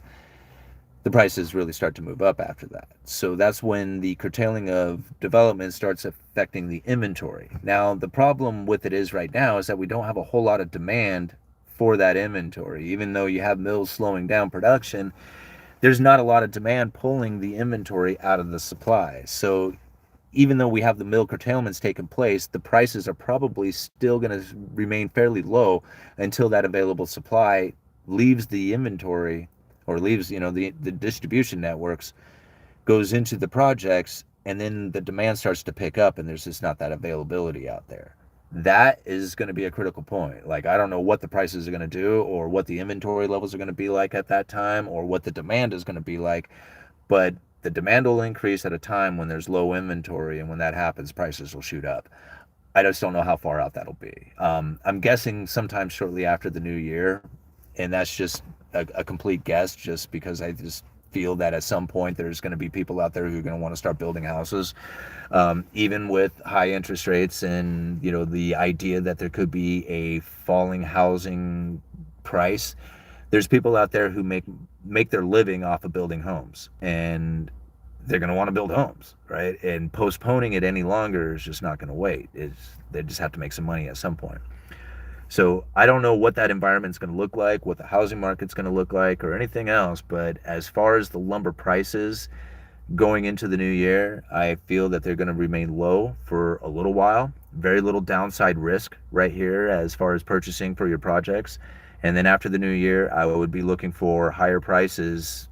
The prices really start to move up after that. So that's when the curtailing of development starts affecting the inventory. Now, the problem with it is right now is that we don't have a whole lot of demand for that inventory. Even though you have mills slowing down production, there's not a lot of demand pulling the inventory out of the supply. So even though we have the mill curtailments taking place, the prices are probably still going to remain fairly low until that available supply leaves the inventory, or leaves, the distribution networks, goes into the projects, and then the demand starts to pick up and there's just not that availability out there. That is going to be a critical point. Like, I don't know what the prices are going to do, or what the inventory levels are going to be like at that time, or what the demand is going to be like, but the demand will increase at a time when there's low inventory, and when that happens, prices will shoot up. I just don't know how far out that'll be. I'm guessing sometime shortly after the new year, and that's just a complete guess, just because I just feel that at some point there's going to be people out there who are going to want to start building houses, even with high interest rates, and the idea that there could be a falling housing price. There's people out there who make their living off of building homes, and they're going to want to build homes, right? And postponing it any longer is just not going to wait. They just have to make some money at some point. So I don't know what that environment's going to look like, what the housing market's going to look like, or anything else. But as far as the lumber prices going into the new year, I feel that they're going to remain low for a little while. Very little downside risk right here as far as purchasing for your projects. And then after the new year, I would be looking for higher prices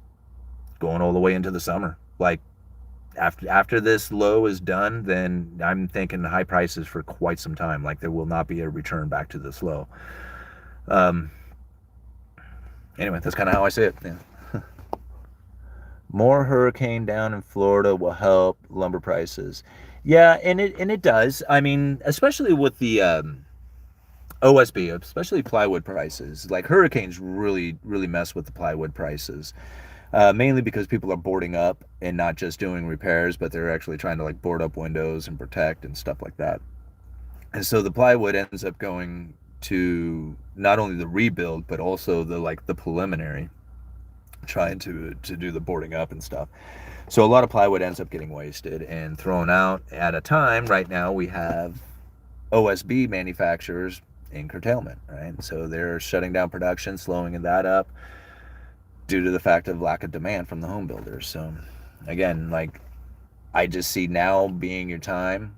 going all the way into the summer. Like after this low is done, then I'm thinking high prices for quite some time. Like there will not be a return back to this low. Um, anyway, that's kind of how I see it. Yeah. More hurricane down in Florida will help lumber prices. Yeah, and it does. I mean, especially with the OSB, especially plywood prices. Like hurricanes really mess with the plywood prices. Mainly because people are boarding up and not just doing repairs, but they're actually trying to like board up windows and protect and stuff like that. And so the plywood ends up going to not only the rebuild, but also the like the preliminary, trying to do the boarding up and stuff. So a lot of plywood ends up getting wasted and thrown out at a time. Right now we have OSB manufacturers in curtailment, right? So they're shutting down production, slowing that up due to the fact of lack of demand from the home builders. So again, like I just see now being your time.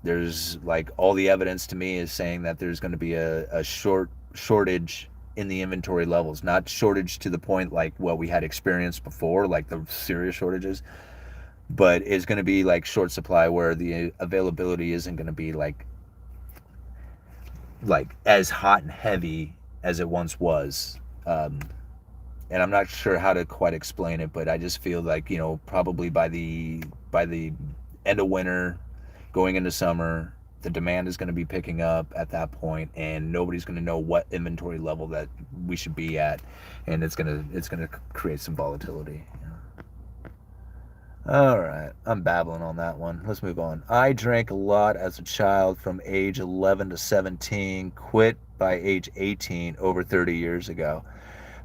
There's like all the evidence to me is saying that there's going to be a shortage in the inventory levels, not shortage to the point like what we had experienced before, like the serious shortages, but it's going to be like short supply where the availability isn't going to be like as hot and heavy as it once was. And I'm not sure how to quite explain it, but I just feel like, you know, probably by the end of winter, going into summer, the demand is going to be picking up at that point, and nobody's going to know what inventory level that we should be at, and it's gonna create some volatility. All right, I'm babbling on that one. Let's move on. I drank a lot as a child from age 11 to 17, quit by age 18 over 30 years ago.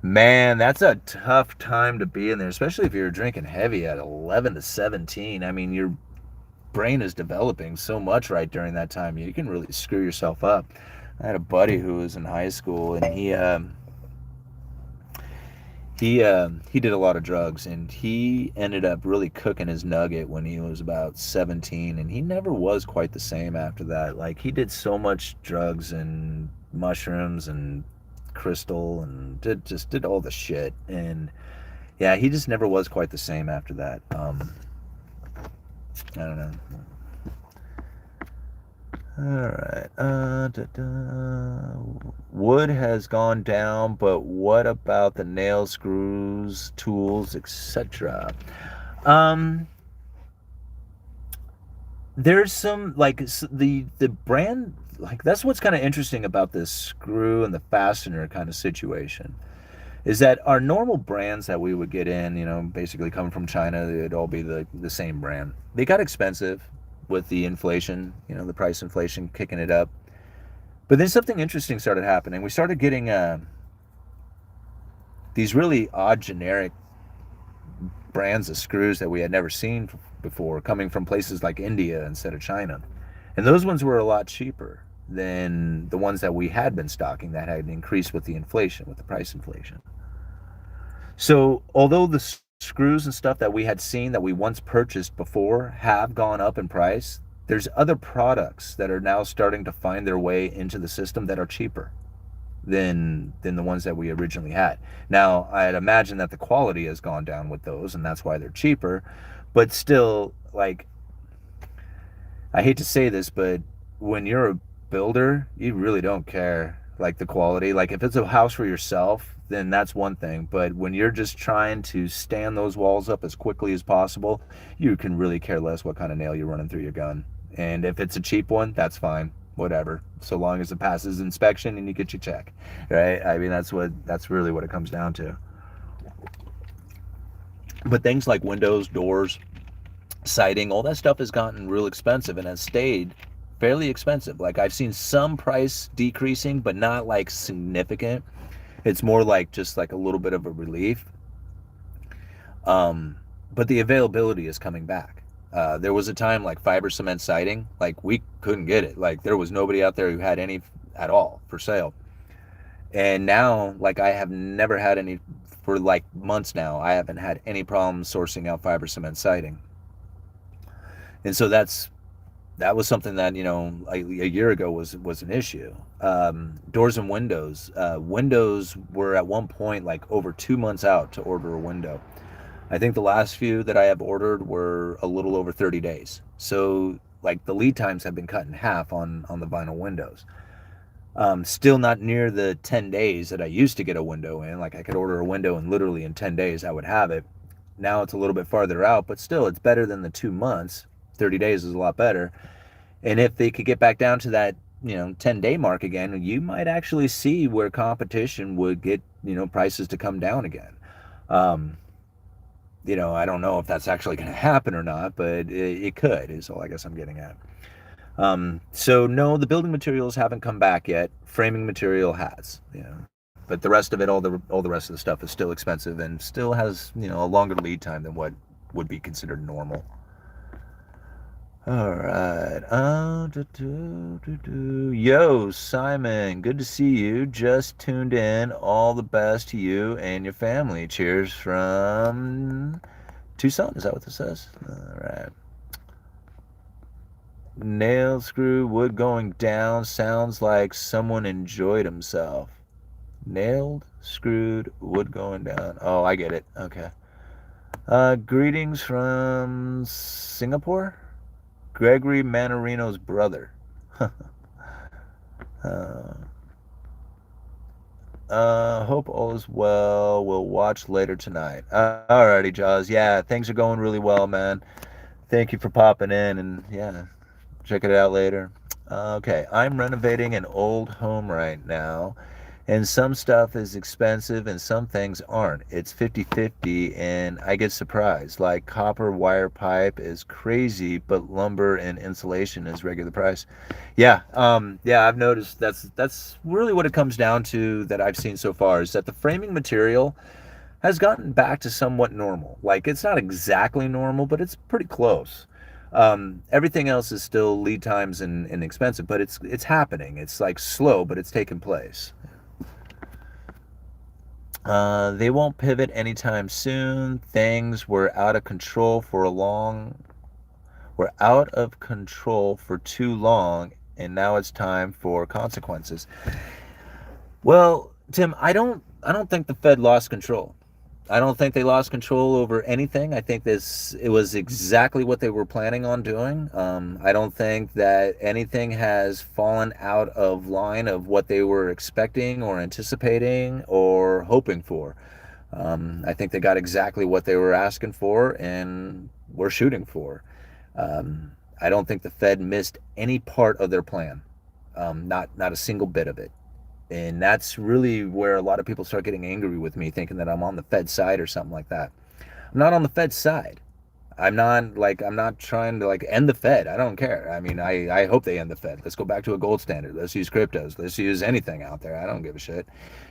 Man, that's a tough time to be in there, especially if you're drinking heavy at 11 to 17. I mean, your brain is developing so much right during that time. You can really screw yourself up. I had a buddy who was in high school, and he did a lot of drugs, and he ended up really cooking his nugget when he was about 17, and he never was quite the same after that. Like he did so much drugs and mushrooms and crystal and did all the shit, and yeah, he just never was quite the same after that. I don't know. All right. Wood has gone down, but what about the nail, screws, tools, etc.? Um, there's some like the brand, like that's what's kind of interesting about this screw and the fastener kind of situation, is that our normal brands that we would get in, you know, basically coming from China, it'd all be the same brand. They got expensive with the inflation, you know, the price inflation kicking it up. But then something interesting started happening. We started getting these really odd generic brands of screws that we had never seen before, coming from places like India instead of China. And those ones were a lot cheaper than the ones that we had been stocking that had increased with the inflation, with the price inflation. So although the screws and stuff that we had seen that we once purchased before have gone up in price, there's other products that are now starting to find their way into the system that are cheaper than the ones that we originally had. Now, I'd imagine that the quality has gone down with those, and that's why they're cheaper. But still, like, I hate to say this, but when you're a builder, you really don't care, like, the quality. Like, if it's a house for yourself, then that's one thing. But when you're just trying to stand those walls up as quickly as possible, you can really care less what kind of nail you're running through your gun. And if it's a cheap one, that's fine, whatever, so long as it passes inspection and you get your check, right? I mean, that's really what it comes down to. But things like windows, doors, siding, all that stuff has gotten real expensive and has stayed fairly expensive. Like, I've seen some price decreasing, but not like significant. It's more like just like a little bit of a relief. But the availability is coming back. There was a time like fiber cement siding, like we couldn't get it. Like there was nobody out there who had any at all for sale. And now, like I have never had any, for like months now, I haven't had any problem sourcing out fiber cement siding. And so that was something that, you know, a year ago was an issue. Doors and windows. Windows were at one point like over 2 months out to order a window. I think the last few that I have ordered were a little over 30 days. So like the lead times have been cut in half on the vinyl windows. Still not near the 10 days that I used to get a window in. Like I could order a window and literally in 10 days I would have it. Now it's a little bit farther out, but still it's better than the 2 months. 30 days is a lot better. And if they could get back down to that, 10-day mark again, you might actually see where competition would get, prices to come down again. Um, I don't know if that's actually going to happen or not, but it could, is all I guess I'm getting at. So no, the building materials haven't come back yet. Framing material has, but the rest of it, all the rest of the stuff is still expensive and still has, a longer lead time than what would be considered normal. All right. Yo, Simon, good to see you. Just tuned in. All the best to you and your family. Cheers from Tucson. Is that what this says? All right. Nail screw wood going down. Sounds like someone enjoyed himself. Nailed, screwed, wood going down. Oh, I get it. Okay. Greetings from Singapore? Gregory Manorino's brother. Hope all is well. We'll watch later tonight. Alrighty, Jaws. Yeah, things are going really well, man. Thank you for popping in, and yeah, check it out later. Okay, I'm renovating an old home right now, and some stuff is expensive and some things aren't. It's 50-50, and I get surprised. Like copper wire pipe is crazy, but lumber and insulation is regular price. Yeah, I've noticed that's really what it comes down to that I've seen so far, is that the framing material has gotten back to somewhat normal. Like it's not exactly normal, but it's pretty close. Everything else is still lead times and expensive, but it's happening. It's like slow, but it's taking place. They won't pivot anytime soon. Things were out of control for too long, and now it's time for consequences. Well, Tim, I don't think the Fed lost control. I don't think they lost control over anything. I think it was exactly what they were planning on doing. I don't think that anything has fallen out of line of what they were expecting or anticipating or hoping for. I think they got exactly what they were asking for and were shooting for. I don't think the Fed missed any part of their plan. Not a single bit of it. And that's really where a lot of people start getting angry with me, thinking that I'm on the Fed side or something like that. I'm not on the Fed side. I'm not trying to end the Fed. I don't care. I mean, I hope they end the Fed. Let's go back to a gold standard. Let's use cryptos. Let's use anything out there. I don't give a shit.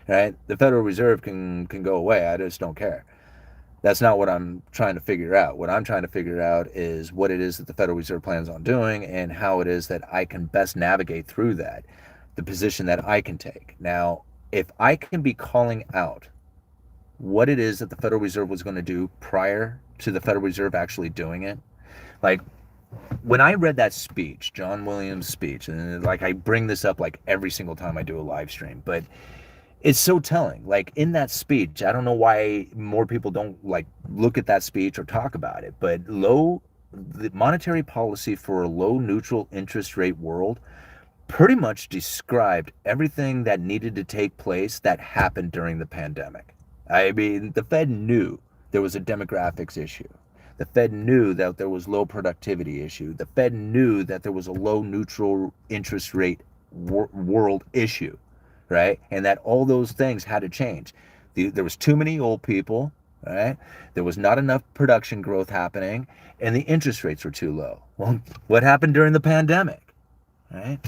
Right? The Federal Reserve can go away. I just don't care. That's not what I'm trying to figure out. What I'm trying to figure out is what it is that the Federal Reserve plans on doing and how it is that I can best navigate through that, the position that I can take. Now, if I can be calling out what it is that the Federal Reserve was going to do prior to the Federal Reserve actually doing it, like when I read that speech, John Williams' speech, and I bring this up every single time I do a live stream, but it's so telling. Like in that speech, I don't know why more people don't look at that speech or talk about it, but the monetary policy for a low neutral interest rate world pretty much described everything that needed to take place that happened during the pandemic. I mean, the Fed knew there was a demographics issue. The Fed knew that there was low productivity issue. The Fed knew that there was a low neutral interest rate world issue, right? And that all those things had to change. There was too many old people, right? There was not enough production growth happening, and the interest rates were too low. Well, what happened during the pandemic, right?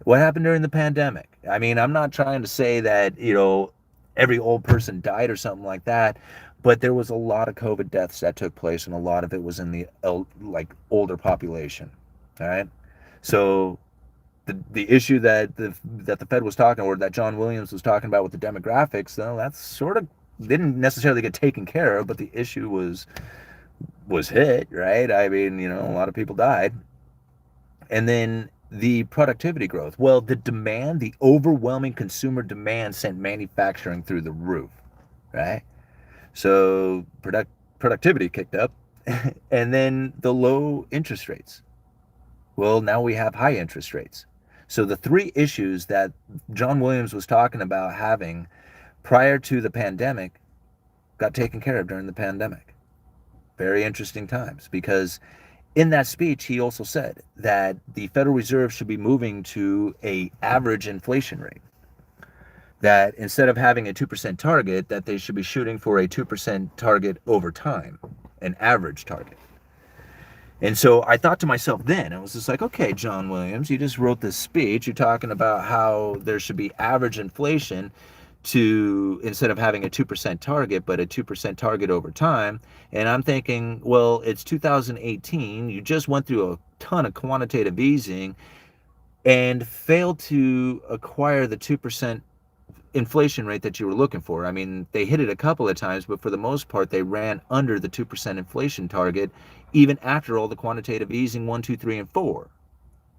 What happened during the pandemic? I mean, I'm not trying to say that, every old person died or something like that, but there was a lot of COVID deaths that took place, and a lot of it was in the older population. All right. So the issue that the Fed was talking, or that John Williams was talking about with the demographics, though, that's sort of didn't necessarily get taken care of, but the issue was hit, right? I mean, a lot of people died. And then the productivity growth. Well, the overwhelming consumer demand sent manufacturing through the roof, right? So productivity kicked up, and then the low interest rates. Well, now we have high interest rates. So the three issues that John Williams was talking about having prior to the pandemic got taken care of during the pandemic. Very interesting times, because in that speech he also said that the Federal Reserve should be moving to a average inflation rate. That instead of having a 2% target, that they should be shooting for a 2% target over time, an average target. And so I thought to myself then, I was just like, okay, John Williams, you just wrote this speech. You're talking about how there should be average inflation to, instead of having a 2% target, but a 2% target over time. And I'm thinking, well, it's 2018. You just went through a ton of quantitative easing and failed to acquire the 2% inflation rate that you were looking for. I mean, they hit it a couple of times, but for the most part, they ran under the 2% inflation target, even after all the quantitative easing 1, 2, 3, and 4.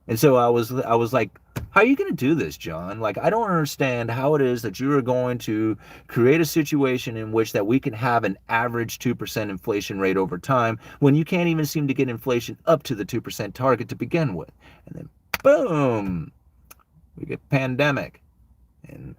And so I was like, how are you going to do this, John? Like, I don't understand how it is that you are going to create a situation in which that we can have an average 2% inflation rate over time when you can't even seem to get inflation up to the 2% target to begin with. And then, boom, we get pandemic and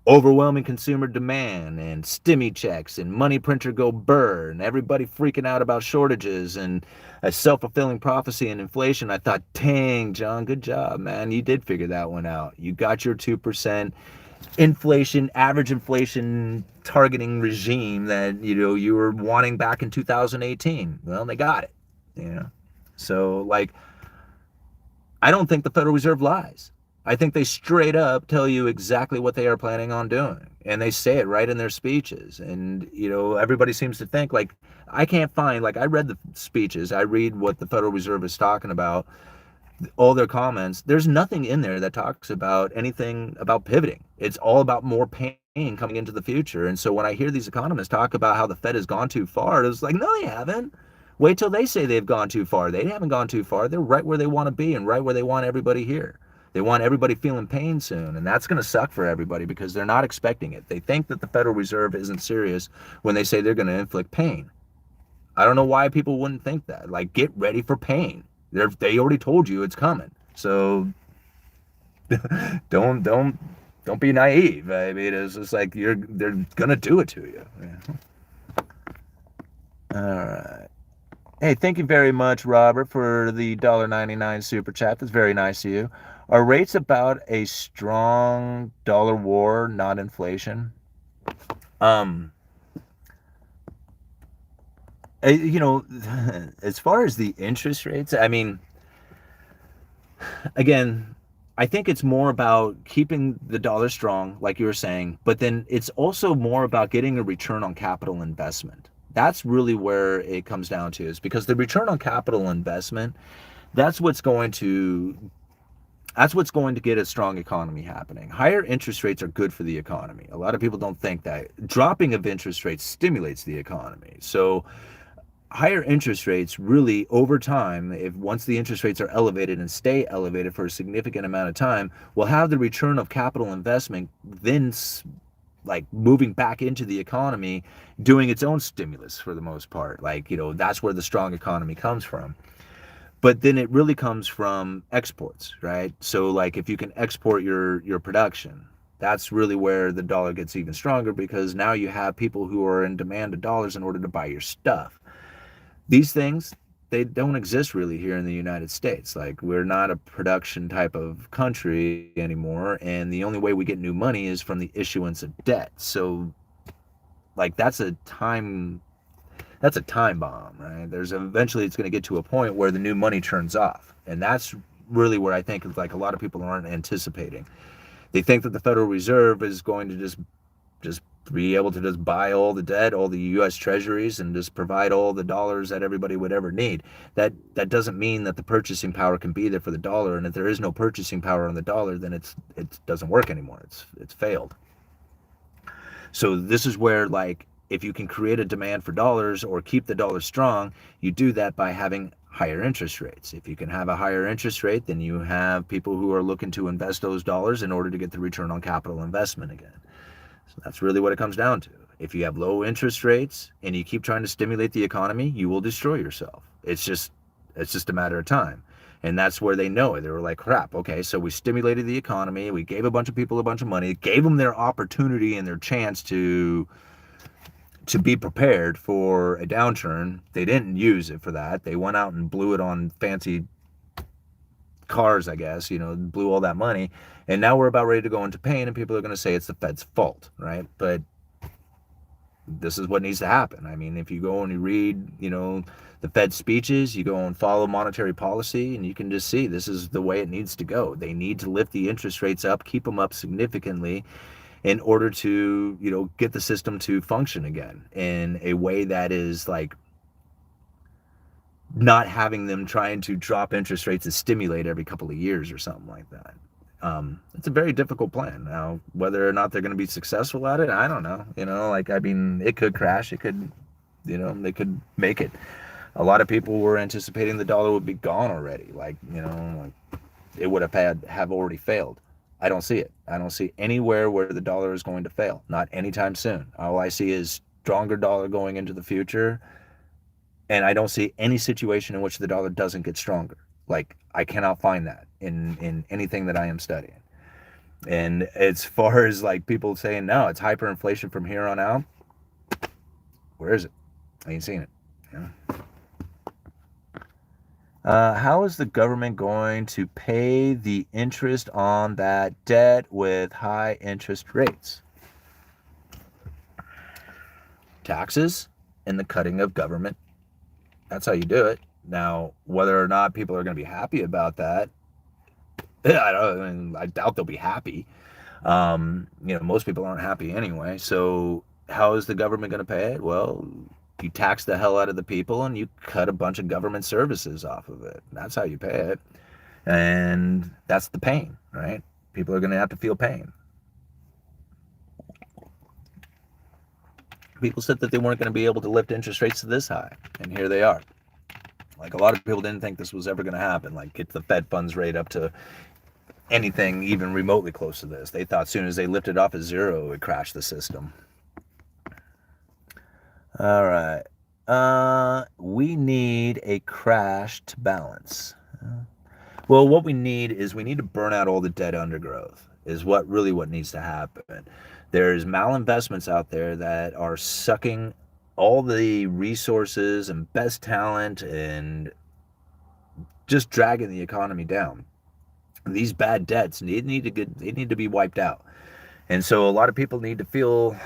overwhelming consumer demand and stimmy checks and money printer go burr and everybody freaking out about shortages and a self-fulfilling prophecy and inflation. I thought, dang, John, good job, man. You did figure that one out. You got your 2% inflation, average inflation targeting regime that, you were wanting back in 2018. Well, they got it, So, like, I don't think the Federal Reserve lies. I think they straight up tell you exactly what they are planning on doing. And they say it right in their speeches. And, everybody seems to think, like, I can't find, like, I read the speeches, I read what the Federal Reserve is talking about, all their comments. There's nothing in there that talks about anything about pivoting. It's all about more pain coming into the future. And so when I hear these economists talk about how the Fed has gone too far, it's like, no, they haven't. Wait till they say they've gone too far. They haven't gone too far. They're right where they want to be and right where they want everybody here. They want everybody feeling pain soon, and that's going to suck for everybody because they're not expecting it. They think that the Federal Reserve isn't serious when they say they're going to inflict pain. I don't know why people wouldn't think that. Like, get ready for pain. They already told you it's coming. So don't be naive. I mean, it's just like they're going to do it to you. Yeah. All right. Hey, thank you very much, Robert, for the $1.99 super chat. That's very nice of you. Are rates about a strong dollar war, not inflation? As far as the interest rates, I mean, again, I think it's more about keeping the dollar strong, like you were saying, but then it's also more about getting a return on capital investment. That's really where it comes down to, is because the return on capital investment, that's what's going to get a strong economy happening. Higher interest rates are good for the economy. A lot of people don't think that. Dropping of interest rates stimulates the economy. So higher interest rates really, over time, if once the interest rates are elevated and stay elevated for a significant amount of time, will have the return of capital investment then like moving back into the economy, doing its own stimulus for the most part. Like, that's where the strong economy comes from. But then it really comes from exports, right? So like if you can export your production, that's really where the dollar gets even stronger, because now you have people who are in demand of dollars in order to buy your stuff. These things, they don't exist really here in the United States. Like, we're not a production type of country anymore, and the only way we get new money is from the issuance of debt. So like that's a time bomb, right? Eventually it's going to get to a point where the new money turns off. And that's really where I think like a lot of people aren't anticipating. They think that the Federal Reserve is going to just be able to just buy all the debt, all the U.S. treasuries, and just provide all the dollars that everybody would ever need. That doesn't mean that the purchasing power can be there for the dollar. And if there is no purchasing power on the dollar, then it doesn't work anymore. It's failed. So this is where, like, if you can create a demand for dollars or keep the dollar strong, you do that by having higher interest rates. If you can have a higher interest rate, then you have people who are looking to invest those dollars in order to get the return on capital investment again. So that's really what it comes down to. If you have low interest rates and you keep trying to stimulate the economy, you will destroy yourself. It's just a matter of time. And that's where they know it. They were like, crap, okay, so we stimulated the economy, we gave a bunch of people a bunch of money, gave them their opportunity and their chance to be prepared for a downturn. They didn't use it for that. They went out and blew it on fancy cars, I guess, blew all that money. And now we're about ready to go into pain, and people are going to say it's the Fed's fault, right? But this is what needs to happen. I mean, if you go and you read, the Fed speeches, you go and follow monetary policy, and you can just see this is the way it needs to go. They need to lift the interest rates up, keep them up significantly in order to, get the system to function again in a way that is like not having them trying to drop interest rates and stimulate every couple of years or something like that. It's a very difficult plan. Now, whether or not they're going to be successful at it, I don't know. It could crash. It could, they could make it. A lot of people were anticipating the dollar would be gone already. It would have already failed. I don't see it. I don't see anywhere where the dollar is going to fail. Not anytime soon. All I see is stronger dollar going into the future. And I don't see any situation in which the dollar doesn't get stronger. I cannot find that in anything that I am studying. And as far as people saying, no, it's hyperinflation from here on out, where is it? I ain't seen it. Yeah. How is the government going to pay the interest on that debt with high interest rates? Taxes and the cutting of government. That's how you do it. Now, whether or not people are going to be happy about that, I doubt they'll be happy. Most people aren't happy anyway. So how is the government going to pay it? Well, you tax the hell out of the people and you cut a bunch of government services off of it. That's how you pay it. And that's the pain, right? People are going to have to feel pain. People said that they weren't going to be able to lift interest rates to this high, and here they are. A lot of people didn't think this was ever going to happen, get the Fed funds rate up to anything even remotely close to this. They thought as soon as they lifted off at zero, it would crash the system. All right. We need a crash to balance. Well, what we need to burn out all the debt undergrowth is what needs to happen. There's malinvestments out there that are sucking all the resources and best talent and just dragging the economy down. These bad debts need to be wiped out. And so a lot of people need to feel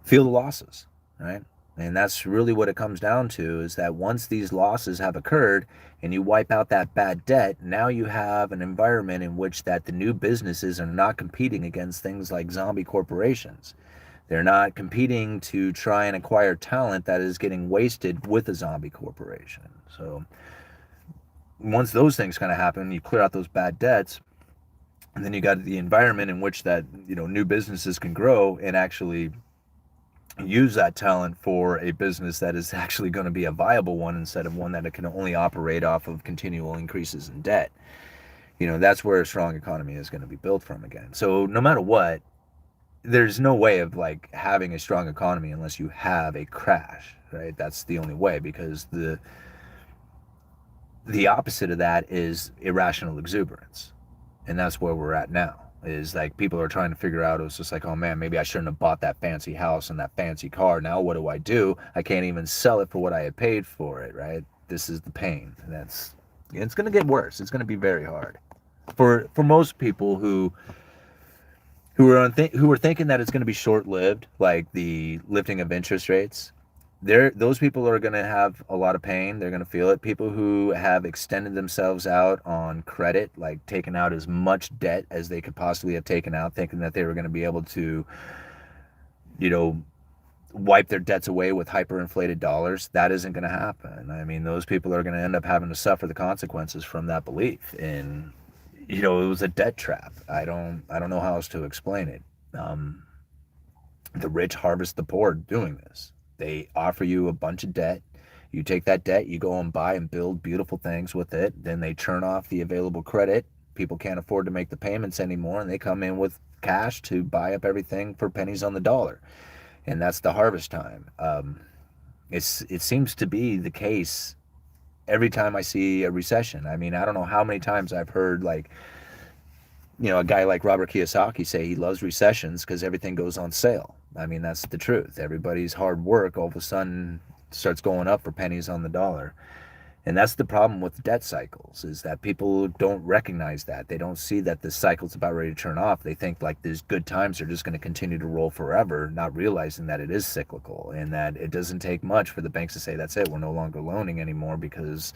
the losses, right? And that's really what it comes down to, is that once these losses have occurred and you wipe out that bad debt, now you have an environment in which that the new businesses are not competing against things like zombie corporations. They're not competing to try and acquire talent that is getting wasted with a zombie corporation. So once those things kind of happen, you clear out those bad debts, and then you got the environment in which that, new businesses can grow and actually use that talent for a business that is actually going to be a viable one instead of one that it can only operate off of continual increases in debt. That's where a strong economy is going to be built from again. So no matter what, there's no way of having a strong economy unless you have a crash, right? That's the only way, because the opposite of that is irrational exuberance. And that's where we're at now. Is people are trying to figure out, it's just oh man, maybe I shouldn't have bought that fancy house and that fancy car. Now what do? I can't even sell it for what I had paid for it, right? This is the pain. And it's going to get worse. It's going to be very hard for most people who are thinking that it's going to be short-lived, the lifting of interest rates. Those people are going to have a lot of pain. They're going to feel it. People who have extended themselves out on credit, taken out as much debt as they could possibly have taken out, thinking that they were going to be able to, wipe their debts away with hyperinflated dollars. That isn't going to happen. I mean, those people are going to end up having to suffer the consequences from that belief. And, it was a debt trap. I don't know how else to explain it. The rich harvest the poor doing this. They offer you a bunch of debt. You take that debt, you go and buy and build beautiful things with it. Then they turn off the available credit people can't afford to make the payments anymore, and they come in with cash to buy up everything for pennies on the dollar. And that's the harvest time. It seems to be the case every time I see a recession. I mean, I don't know how many times I've heard, like, a guy like Robert Kiyosaki say he loves recessions because everything goes on sale. I mean, that's the truth. Everybody's hard work all of a sudden starts going up for pennies on the dollar. And that's the problem with debt cycles, is that people don't recognize that. They don't see that the cycle's about ready to turn off. They think like these good times are just going to continue to roll forever, not realizing that it is cyclical and that it doesn't take much for the banks to say, that's it, we're no longer loaning anymore because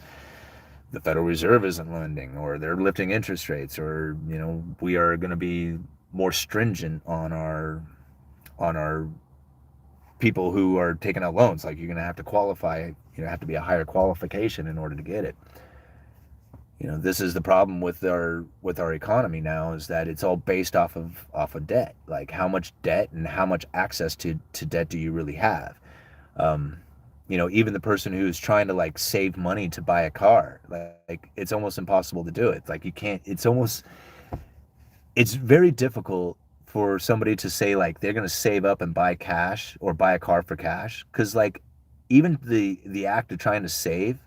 the Federal Reserve isn't lending, or they're lifting interest rates, or we are going to be more stringent on our people who are taking out loans. Like, you're going to have to qualify, have to be a higher qualification in order to get it. This is the problem with our economy now, is that it's all based off of debt. Like, how much debt and how much access to debt do you really have? Even the person who's trying to like save money to buy a car, like it's almost impossible to do it. Like, you can't, it's very difficult for somebody to say like they're going to save up and buy cash or buy a car for cash, because like even the act of trying to save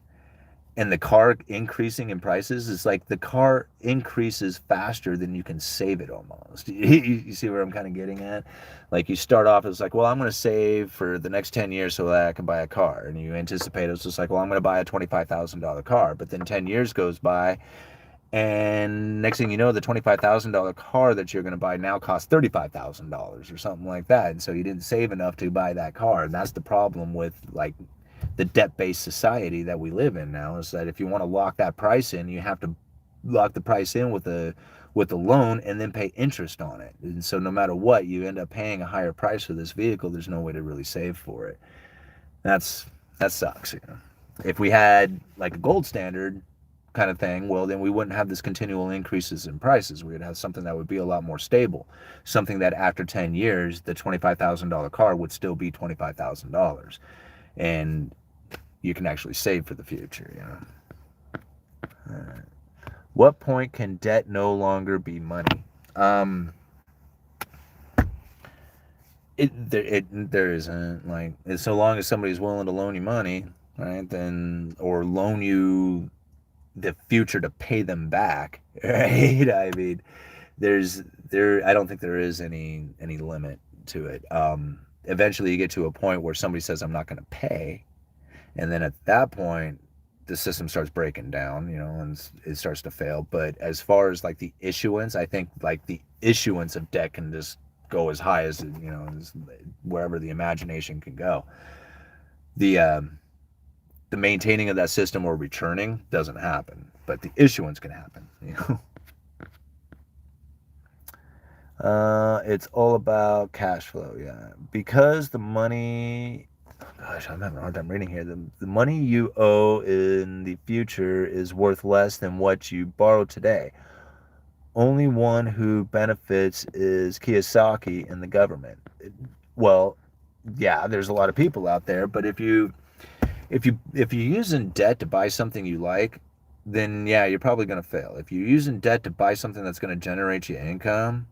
and the car increasing in prices is like the car increases faster than you can save it almost. You see where I'm kind of getting at? Like, you start off as like, well, I'm going to save for the next 10 years so that I can buy a car. And you anticipate it's just like, well, I'm going to buy a $25,000 car. But then 10 years goes by, and next thing you know, the $25,000 car that you're going to buy now costs $35,000 or something like that. And so you didn't save enough to buy that car. And that's the problem with like the debt-based society that we live in now, is that if you want to lock that price in, you have to lock the price in with a loan and then pay interest on it. And so no matter what, you end up paying a higher price for this vehicle. There's no way to really save for it. That sucks. If we had like a gold standard kind of thing, well, then we wouldn't have this continual increases in prices. We would have something that would be a lot more stable, something that after 10 years, the $25,000 car would still be $25,000. And you can actually save for the future. What point can debt no longer be money? There isn't. Like, so long as somebody's willing to loan you money, right? Then, or loan you the future to pay them back, right? I mean, I don't think there is any limit to it. Eventually you get to a point where somebody says, I'm not going to pay. And then at that point, the system starts breaking down, and it starts to fail. But as far as like the issuance, I think like the issuance of debt can just go as high as, as wherever the imagination can go. The maintaining of that system or returning doesn't happen, but the issuance can happen, It's all about cash flow, yeah. Because the money, gosh, I'm having a hard time reading here. The money you owe in the future is worth less than what you borrow today. Only one who benefits is Kiyosaki and the government. Well, yeah, there's a lot of people out there, but if you're using debt to buy something you like, then yeah, you're probably going to fail. If you're using debt to buy something that's going to generate you income,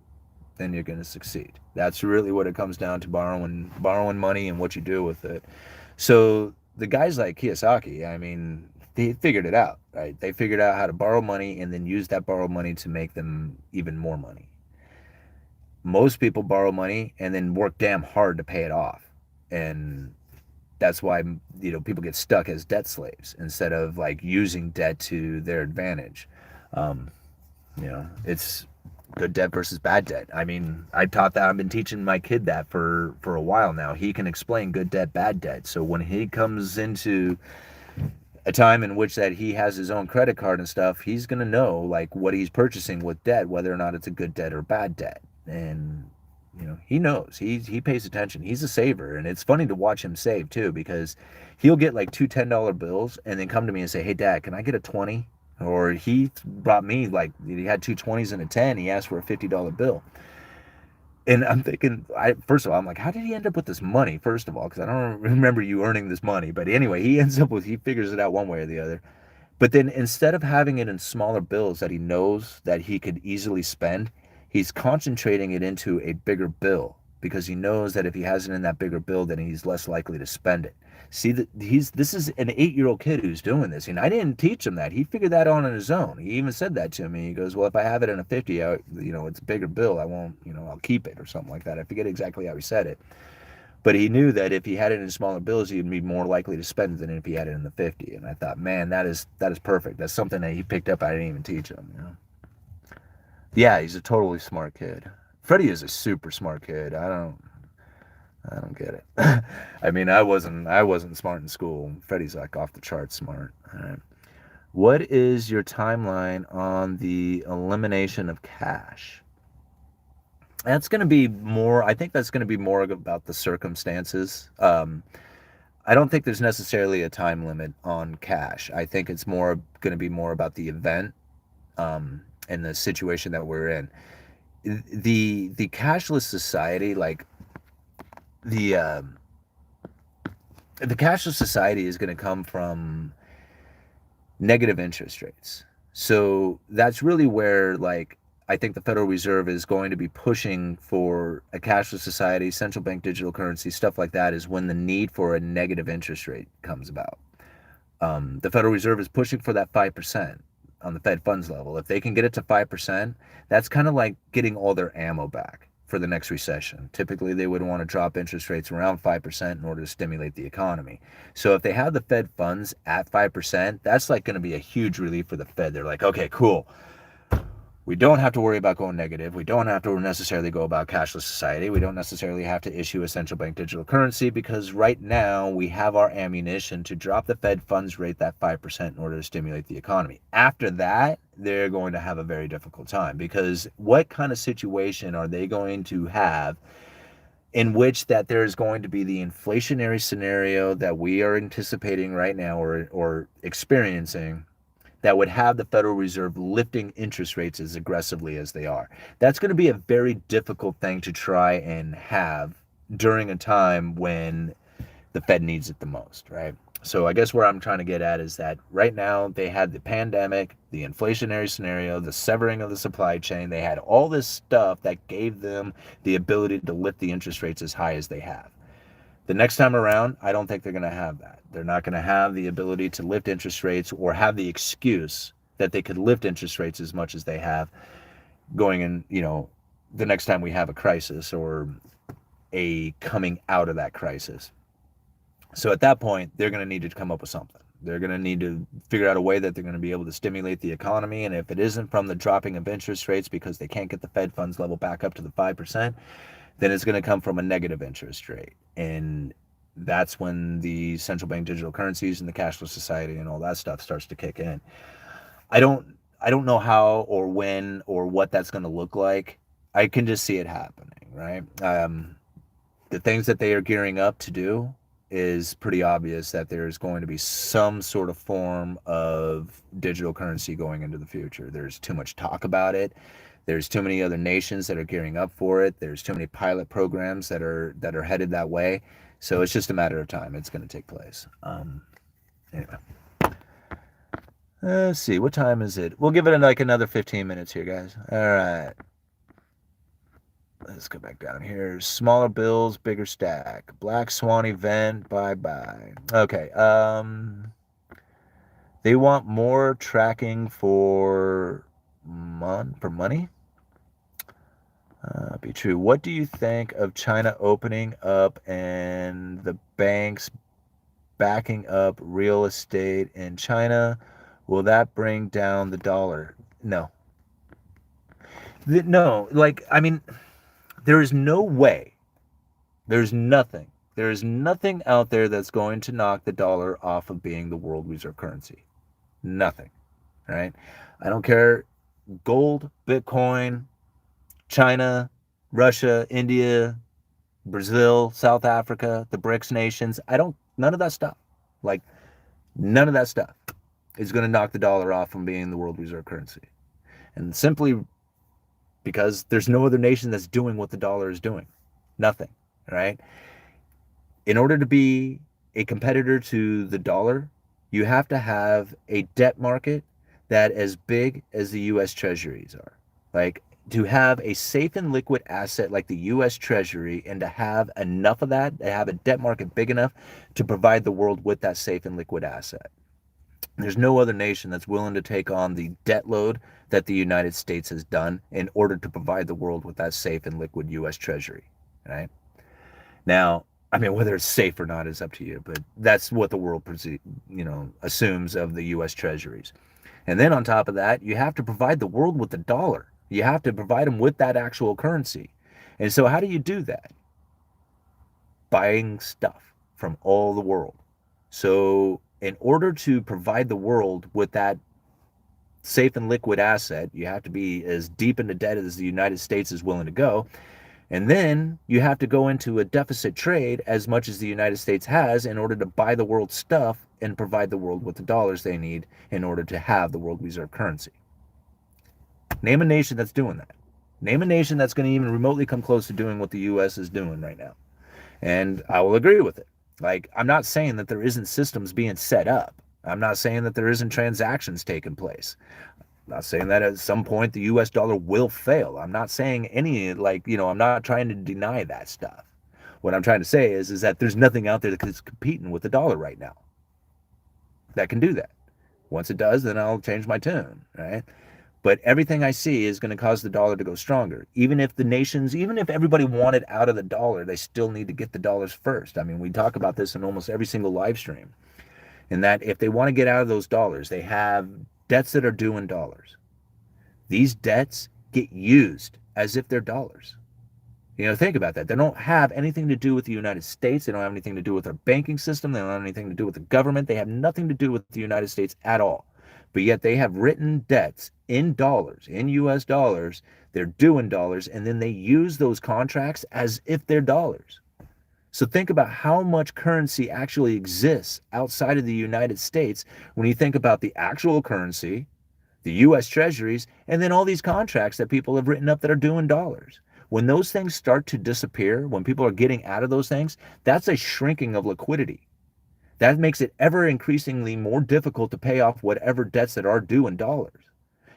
then you're going to succeed. That's really what it comes down to, borrowing money and what you do with it. So the guys like Kiyosaki, I mean, they figured it out, right? They figured out how to borrow money and then use that borrowed money to make them even more money. Most people borrow money and then work damn hard to pay it off. And that's why, people get stuck as debt slaves instead of like using debt to their advantage. It's good debt versus bad debt. I mean, I've been teaching my kid that for a while now. He can explain good debt, bad debt. So when he comes into a time in which that he has his own credit card and stuff, he's going to know like what he's purchasing with debt, whether or not it's a good debt or bad debt. And he knows, he pays attention. He's a saver. And it's funny to watch him save too, because he'll get like two $10 bills and then come to me and say, hey dad, can I get a 20? Or he brought me, like, he had two 20s and a 10. He asked for a $50 bill. And I'm thinking, first of all, I'm like, how did he end up with this money, first of all? Because I don't remember you earning this money. But anyway, he figures it out one way or the other. But then instead of having it in smaller bills that he knows that he could easily spend, he's concentrating it into a bigger bill because he knows that if he has it in that bigger bill, then he's less likely to spend it. See that this is an 8-year-old kid who's doing this, and I didn't teach him that. He figured that on his own. He even said that to me. He goes, "Well, if I have it in a 50, it's a bigger bill. I won't, I'll keep it or something like that." I forget exactly how he said it, but he knew that if he had it in smaller bills, he'd be more likely to spend it than if he had it in the 50. And I thought, man, that is perfect. That's something that he picked up. I didn't even teach him. Yeah, he's a totally smart kid. Freddie is a super smart kid. I don't get it. I mean, I wasn't smart in school. Freddie's like off the charts smart. All right. What is your timeline on the elimination of cash? That's going to be more, I think that's going to be more about the circumstances. I don't think there's necessarily a time limit on cash. I think it's more going to be more about the event and the situation that we're in. The cashless society, like the the cashless society is going to come from negative interest rates. So that's really where, like, I think the Federal Reserve is going to be pushing for a cashless society, central bank digital currency, stuff like that, is when the need for a negative interest rate comes about. The Federal Reserve is pushing for that 5% on the Fed funds level. If they can get it to 5%, that's kind of like getting all their ammo back for the next recession. Typically, they would want to drop interest rates around 5% in order to stimulate the economy. So if they have the Fed funds at 5%, that's like going to be a huge relief for the Fed. They're like, okay, cool. We don't have to worry about going negative. We don't have to necessarily go about cashless society. We don't necessarily have to issue a central bank digital currency because right now we have our ammunition to drop the Fed funds rate that 5% in order to stimulate the economy. After that, they're going to have a very difficult time because what kind of situation are they going to have in which that there's going to be the inflationary scenario that we are anticipating right now or experiencing that would have the Federal Reserve lifting interest rates as aggressively as they are? That's going to be a very difficult thing to try and have during a time when the Fed needs it the most, right? So I guess where I'm trying to get at is that right now they had the pandemic, the inflationary scenario, the severing of the supply chain. They had all this stuff that gave them the ability to lift the interest rates as high as they have. The next time around, I don't think they're going to have that. They're not going to have the ability to lift interest rates or have the excuse that they could lift interest rates as much as they have going in, the next time we have a crisis or a coming out of that crisis. So at that point, they're going to need to come up with something. They're going to need to figure out a way that they're going to be able to stimulate the economy. And if it isn't from the dropping of interest rates because they can't get the Fed funds level back up to the 5%, then it's going to come from a negative interest rate. And that's when the central bank digital currencies and the cashless society and all that stuff starts to kick in. I don't know how or when or what that's going to look like. I can just see it happening, right? The things that they are gearing up to do is pretty obvious that there's going to be some sort of form of digital currency going into the future. There's too much talk about it. There's too many other nations that are gearing up for it. There's too many pilot programs that are headed that way. So it's just a matter of time. It's going to take place. Anyway, let's see. What time is it? We'll give it like another 15 minutes here, guys. All right. Let's go back down here. Smaller bills, bigger stack. Black Swan event. Bye-bye. Okay. They want more tracking for money. Be true. What do you think of China opening up and the banks backing up real estate in China? Will that bring down the dollar? No. No. I mean, there is no way. There's nothing. There is nothing out there that's going to knock the dollar off of being the world reserve currency. Nothing. Right? I don't care. Gold, Bitcoin, China, Russia, India, Brazil, South Africa, the BRICS nations. None of that stuff. None of that stuff is going to knock the dollar off from being the world reserve currency. And simply because there's no other nation that's doing what the dollar is doing. Nothing, right? In order to be a competitor to the dollar, you have to have a debt market that as big as the US Treasuries are. Like, to have a safe and liquid asset like the US Treasury, and to have enough of that, to have a debt market big enough to provide the world with that safe and liquid asset. There's no other nation that's willing to take on the debt load that the United States has done in order to provide the world with that safe and liquid US Treasury, right? Now, I mean, whether it's safe or not is up to you, but that's what the world, assumes of the U.S. Treasuries. And then on top of that, you have to provide the world with the dollar. You have to provide them with that actual currency. And so, how do you do that? Buying stuff from all the world. So, in order to provide the world with that safe and liquid asset, you have to be as deep into debt as the United States is willing to go. And then you have to go into a deficit trade as much as the United States has in order to buy the world's stuff and provide the world with the dollars they need in order to have the world reserve currency. Name a nation that's doing that. Name a nation that's going to even remotely come close to doing what the U.S. is doing right now. And I will agree with it. Like, I'm not saying that there isn't systems being set up. I'm not saying that there isn't transactions taking place. I'm not saying that at some point the US dollar will fail. I'm not saying I'm not trying to deny that stuff. What I'm trying to say is that there's nothing out there that's competing with the dollar right now that can do that. Once it does, then I'll change my tune, right? But everything I see is going to cause the dollar to go stronger. Even if everybody wanted out of the dollar, they still need to get the dollars first. I mean, we talk about this in almost every single live stream. And that if they want to get out of those dollars, they have debts that are due in dollars. These debts get used as if they're dollars. Think about that. They don't have anything to do with the United States. They don't have anything to do with our banking system. They don't have anything to do with the government. They have nothing to do with the United States at all. But yet they have written debts in dollars, in US dollars. They're due in dollars, and then they use those contracts as if they're dollars. So think about how much currency actually exists outside of the United States when you think about the actual currency, the US Treasuries, and then all these contracts that people have written up that are due in dollars. When those things start to disappear, when people are getting out of those things, that's a shrinking of liquidity. That makes it ever increasingly more difficult to pay off whatever debts that are due in dollars.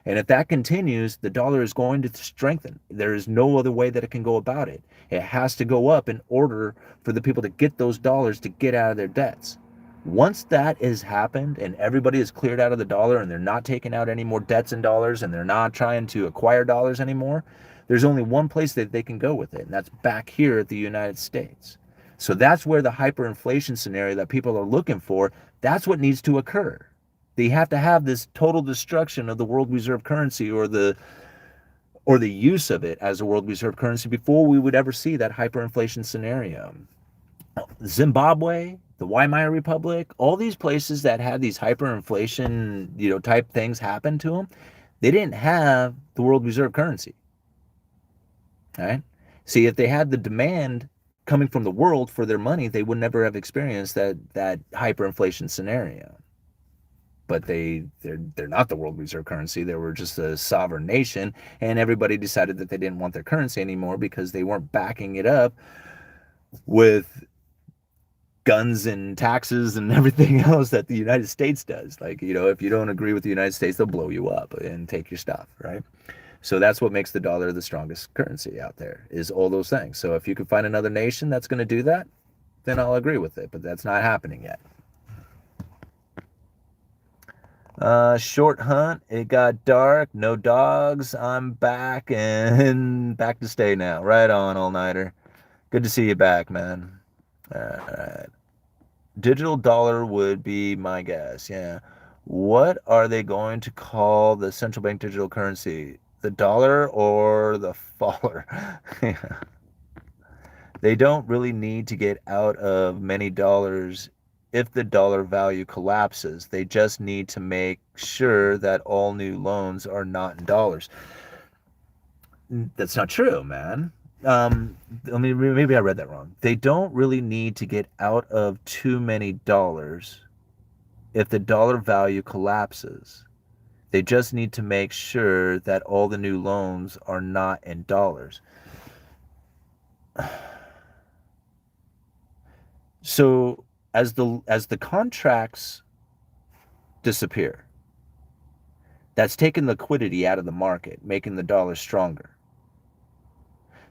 And if that continues, the dollar is going to strengthen. There is no other way that it can go about it. It has to go up in order for the people to get those dollars to get out of their debts. Once that has happened and everybody is cleared out of the dollar and they're not taking out any more debts in dollars and they're not trying to acquire dollars anymore, there's only one place that they can go with it, and that's back here at the United States. So that's where the hyperinflation scenario that people are looking for, that's what needs to occur. They have to have this total destruction of the world reserve currency or the use of it as a world reserve currency before we would ever see that hyperinflation scenario. Zimbabwe, the Weimar Republic, all these places that had these hyperinflation, type things happen to them, they didn't have the world reserve currency. Right? See, if they had the demand coming from the world for their money, they would never have experienced that hyperinflation scenario. But they're not the world reserve currency. They were just a sovereign nation, and everybody decided that they didn't want their currency anymore because they weren't backing it up with guns and taxes and everything else that the United States does. Like, if you don't agree with the United States, they'll blow you up and take your stuff, right? So that's what makes the dollar the strongest currency out there, is all those things. So if you can find another nation that's going to do that, then I'll agree with it. But that's not happening yet. Short hunt. It got dark. No dogs. I'm back and back to stay now. Right on, all-nighter. Good to see you back, man. All right. Digital dollar would be my guess. Yeah. What are they going to call the central bank digital currency? The dollar or the faller? Yeah. They don't really need to get out of many dollars if the dollar value collapses. They just need to make sure that all new loans are not in dollars. That's not true, man. Maybe I read that wrong. They don't really need to get out of too many dollars if the dollar value collapses. They just need to make sure that all the new loans are not in dollars. So as the contracts disappear. That's taking liquidity out of the market, making the dollar stronger.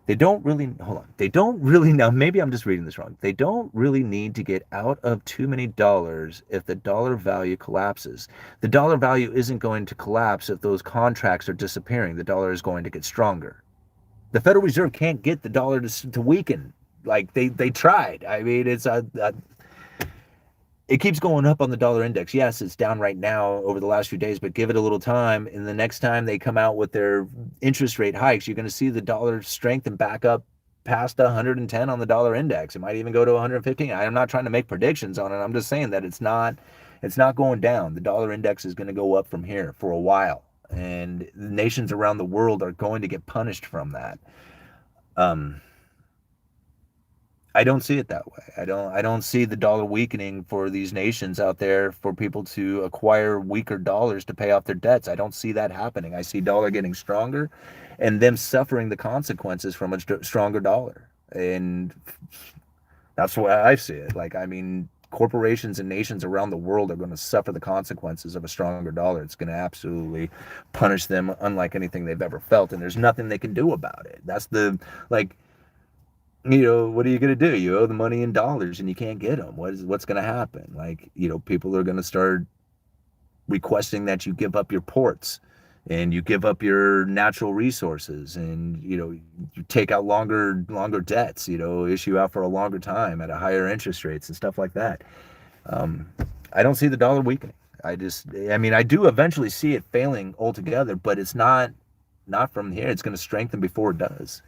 They don't really, hold on, they don't really, now maybe I'm just reading this wrong. They don't really need to get out of too many dollars if the dollar value collapses. The dollar value isn't going to collapse if those contracts are disappearing. The dollar is going to get stronger. The Federal Reserve can't get the dollar to weaken. Like they tried. I mean, it keeps going up on the dollar index. Yes, it's down right now over the last few days, but give it a little time. And the next time they come out with their interest rate hikes, you're going to see the dollar strengthen back up past 110 on the dollar index. It might even go to 115. I'm not trying to make predictions on it. I'm just saying that it's not going down. The dollar index is going to go up from here for a while. And nations around the world are going to get punished from that. I don't see it that way. I don't see the dollar weakening for these nations out there for people to acquire weaker dollars to pay off their debts. I don't see that happening. I see dollar getting stronger and them suffering the consequences from a stronger dollar. And that's the way I see it. Like, I mean, corporations and nations around the world are going to suffer the consequences of a stronger dollar. It's going to absolutely punish them unlike anything they've ever felt. And there's nothing they can do about it. That's like, what are you going to do? You owe the money in dollars and you can't get them. What's going to happen? Like, people are going to start requesting that you give up your ports and you give up your natural resources and, you take out longer debts, issue out for a longer time at a higher interest rates and stuff like that. I don't see the dollar weakening. I do eventually see it failing altogether, but it's not from here. It's going to strengthen before it does.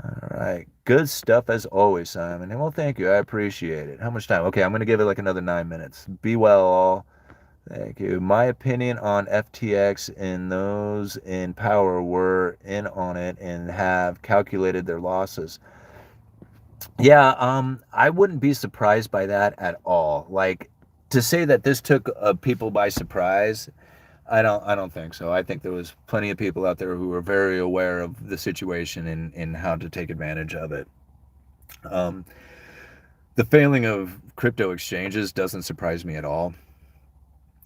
All right. Good stuff as always, Simon. And well, thank you. I appreciate it. How much time? Okay, I'm going to give it like another 9 minutes. Be well, all. Thank you. My opinion on FTX and those in power were in on it and have calculated their losses. Yeah, I wouldn't be surprised by that at all. Like, to say that this took people by surprise, I don't think so. I think there was plenty of people out there who were very aware of the situation and how to take advantage of it. The failing of crypto exchanges doesn't surprise me at all.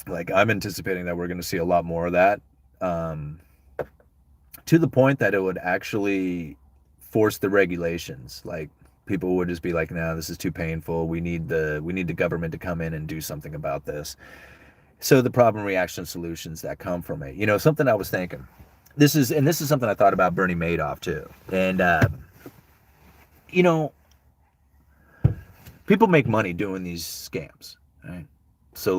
Like, I'm anticipating that we're going to see a lot more of that, to the point that it would actually force the regulations. Like, people would just be like, "No, this is too painful. We need the government to come in and do something about this." So the problem reaction solutions that come from it. Something I was thinking. This is something I thought about Bernie Madoff too. And people make money doing these scams, right? So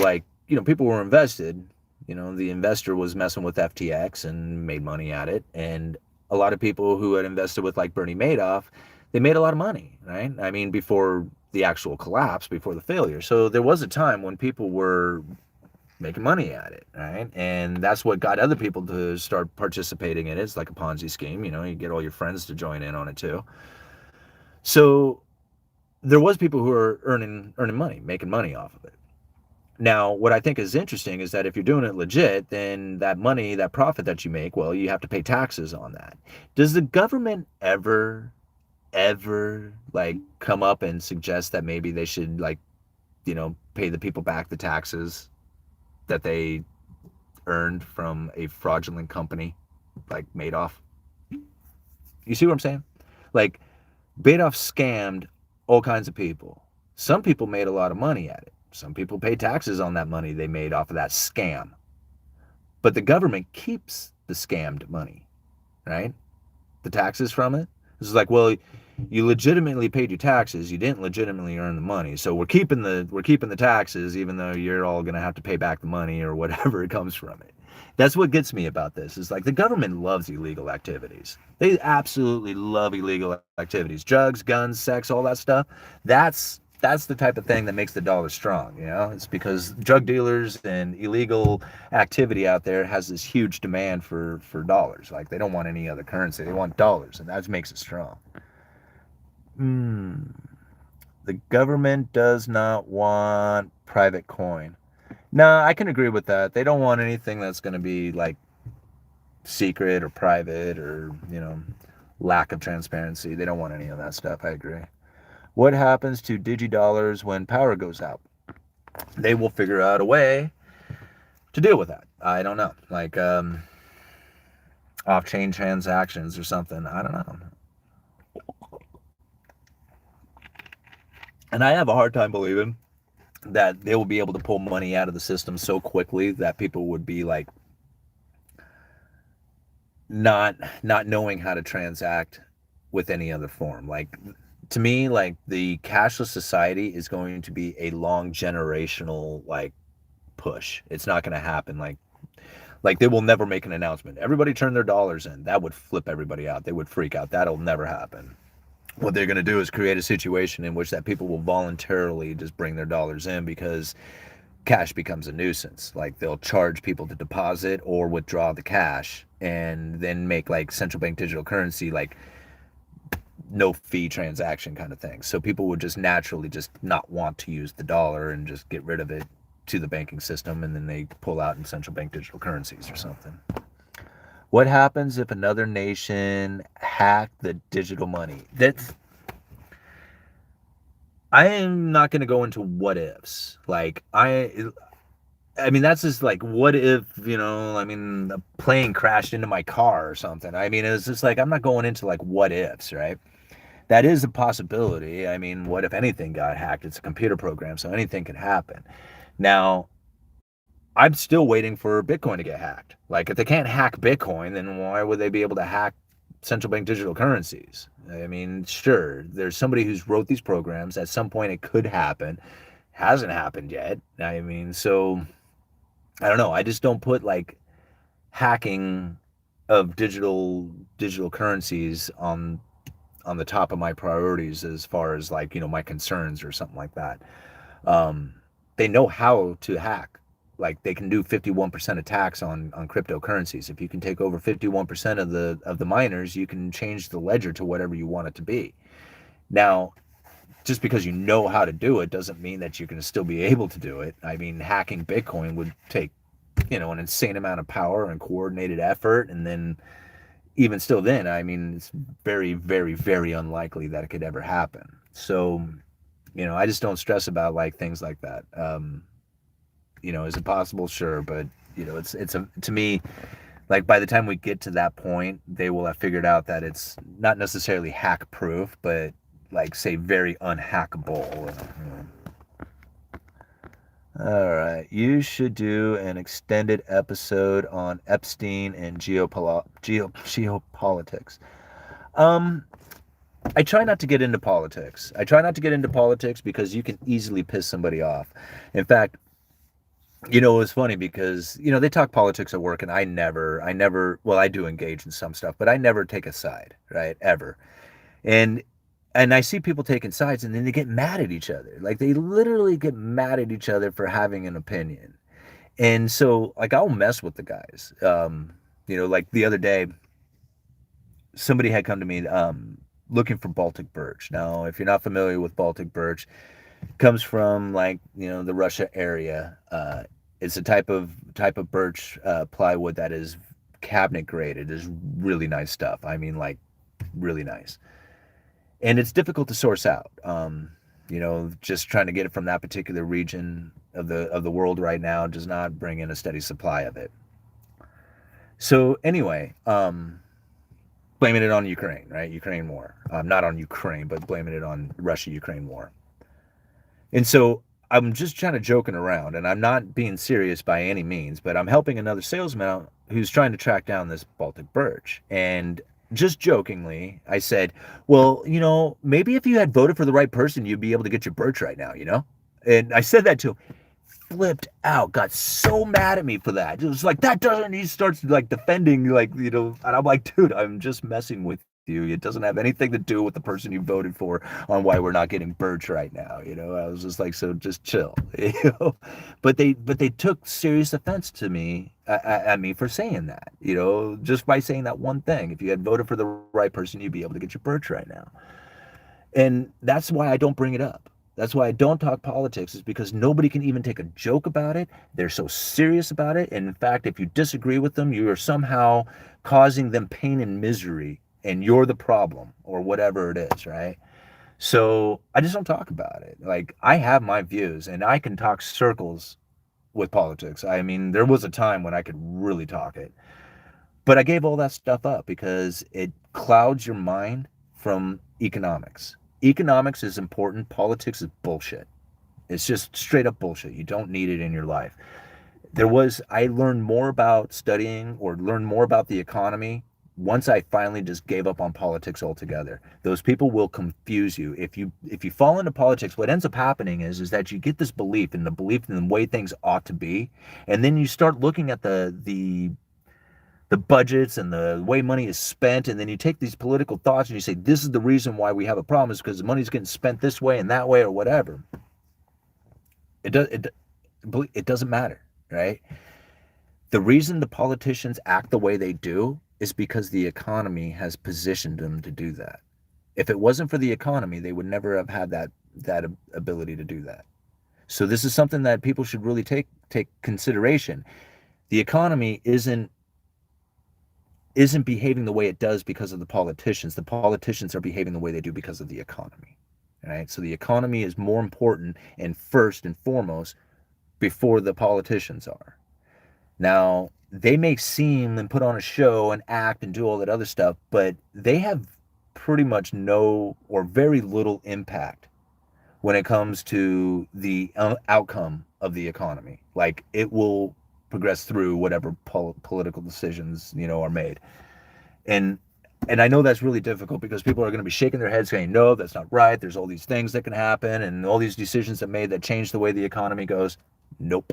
people were invested. The investor was messing with FTX and made money at it. And a lot of people who had invested with like Bernie Madoff, they made a lot of money, right? I mean, before the actual collapse, before the failure. So there was a time when people were making money at it, right? And that's what got other people to start participating in it. It's like a Ponzi scheme, you get all your friends to join in on it too. So there was people who are earning money, making money off of it. Now, what I think is interesting is that if you're doing it legit, then that money, that profit that you make, well, you have to pay taxes on that. Does the government ever like come up and suggest that maybe they should pay the people back the taxes that they earned from a fraudulent company like Madoff? You see what I'm saying? Like, Madoff scammed all kinds of people. Some people made a lot of money at it. Some people pay taxes on that money they made off of that scam. But the government keeps the scammed money, right? The taxes from it. It's like, well, you legitimately paid your taxes. You didn't legitimately earn the money. So we're keeping the taxes, even though you're all going to have to pay back the money or whatever it comes from it. That's what gets me about this. Is like the government loves illegal activities. They absolutely love illegal activities. Drugs, guns, sex, all that stuff. That's the type of thing that makes the dollar strong. It's because drug dealers and illegal activity out there has this huge demand for dollars. Like, they don't want any other currency. They want dollars, and that makes it strong. The government does not want private coin. No, I can agree with that. They don't want anything that's going to be like secret or private or, lack of transparency. They don't want any of that stuff. I agree. What happens to digidollars when power goes out? they will figure out a way to deal with that. I don't know, like off-chain transactions or something. I don't know. And I have a hard time believing that they will be able to pull money out of the system so quickly that people would be like not knowing how to transact with any other form. Like, to me, like, the cashless society is going to be a long generational like push. It's not going to happen like they will never make an announcement. Everybody turn their dollars in. That would flip everybody out. They would freak out. That'll never happen. What they're going to do is create a situation in which that people will voluntarily just bring their dollars in because cash becomes a nuisance. Like, they'll charge people to deposit or withdraw the cash and then make like central bank digital currency, like no fee transaction kind of thing. So people would just naturally just not want to use the dollar and just get rid of it to the banking system, and then they pull out in central bank digital currencies or something. What happens if another nation hacked the digital money? I am not going to go into what ifs. Like, I mean, that's just like, what if, I mean, a plane crashed into my car or something. I mean, it's just like, I'm not going into like what ifs, right? That is a possibility. I mean, what if anything got hacked? It's a computer program, so anything could happen. Now, I'm still waiting for Bitcoin to get hacked. Like, if they can't hack Bitcoin, then why would they be able to hack central bank digital currencies? I mean, sure, there's somebody who's wrote these programs. At some point, it could happen. Hasn't happened yet. I mean, so I don't know. I just don't put like hacking of digital currencies on the top of my priorities as far as like, my concerns or something like that. Um, they know how to hack. Like, they can do 51% attacks on cryptocurrencies. If you can take over 51% of the miners, you can change the ledger to whatever you want it to be. Now, just because you know how to do it doesn't mean that you're going to still be able to do it. I mean, hacking Bitcoin would take, an insane amount of power and coordinated effort, and then even still then, I mean, it's very, very, very unlikely that it could ever happen. So, I just don't stress about like things like that. Is it possible? Sure, but to me, like, by the time we get to that point, they will have figured out that it's not necessarily hack proof, but like, say, very unhackable. All right, you should do an extended episode on Epstein and geopolitics. I try not to get into politics. I try not to get into politics because you can easily piss somebody off. In fact, it was funny because, they talk politics at work, and I never, well, I do engage in some stuff, but I never take a side, right? Ever. And I see people taking sides, and then they get mad at each other. Like, they literally get mad at each other for having an opinion. And so, like, I'll mess with the guys. Like the other day, somebody had come to me looking for Baltic birch. Now, if you're not familiar with Baltic birch, it comes from like, the Russia area. It's a type of birch plywood that is cabinet grade. It is really nice stuff. I mean, like, really nice. And it's difficult to source out. Just trying to get it from that particular region of the world right now does not bring in a steady supply of it. So anyway, blaming it on Ukraine, right? Ukraine war. Not on Ukraine, but blaming it on Russia-Ukraine war. And so I'm just kind of joking around, and I'm not being serious by any means, but I'm helping another salesman out who's trying to track down this Baltic birch. And just jokingly, I said, well, maybe if you had voted for the right person, you'd be able to get your birch right now, And I said that to him. Flipped out, got so mad at me for that. It was like, that doesn't, he starts like defending, like, and I'm like, dude, I'm just messing with you. It doesn't have anything to do with the person you voted for on why we're not getting birch right now. I was just like, so just chill. But they took serious offense to me, at me for saying that, just by saying that one thing. If you had voted for the right person, you'd be able to get your birch right now. And that's why I don't bring it up. That's why I don't talk politics, is because nobody can even take a joke about it. They're so serious about it. And in fact, if you disagree with them, you are somehow causing them pain and misery, and you're the problem, or whatever it is, right? So I just don't talk about it. Like, I have my views and I can talk circles with politics. I mean, there was a time when I could really talk it. But I gave all that stuff up because it clouds your mind from economics. Economics is important, politics is bullshit. It's just straight up bullshit. You don't need it in your life. I learned more about studying or learned more about the economy once I finally just gave up on politics altogether. Those people will confuse you. If you fall into politics, what ends up happening is that you get this belief in the way things ought to be, and then you start looking at the budgets and the way money is spent, and then you take these political thoughts and you say, this is the reason why we have a problem, is because the money's getting spent this way and that way or whatever. It doesn't matter, right? The reason the politicians act the way they do is because the economy has positioned them to do that. If it wasn't for the economy, they would never have had that ability to do that. So this is something that people should really take consideration. The economy isn't behaving the way it does because of the politicians. The politicians are behaving the way they do because of the economy. Right? So the economy is more important and first and foremost before the politicians are. Now, they may seem and put on a show and act and do all that other stuff, but they have pretty much no or very little impact when it comes to the outcome of the economy. Like, it will progress through whatever political decisions, are made. And I know that's really difficult because people are going to be shaking their heads saying, no, that's not right. There's all these things that can happen and all these decisions that made that change the way the economy goes. Nope.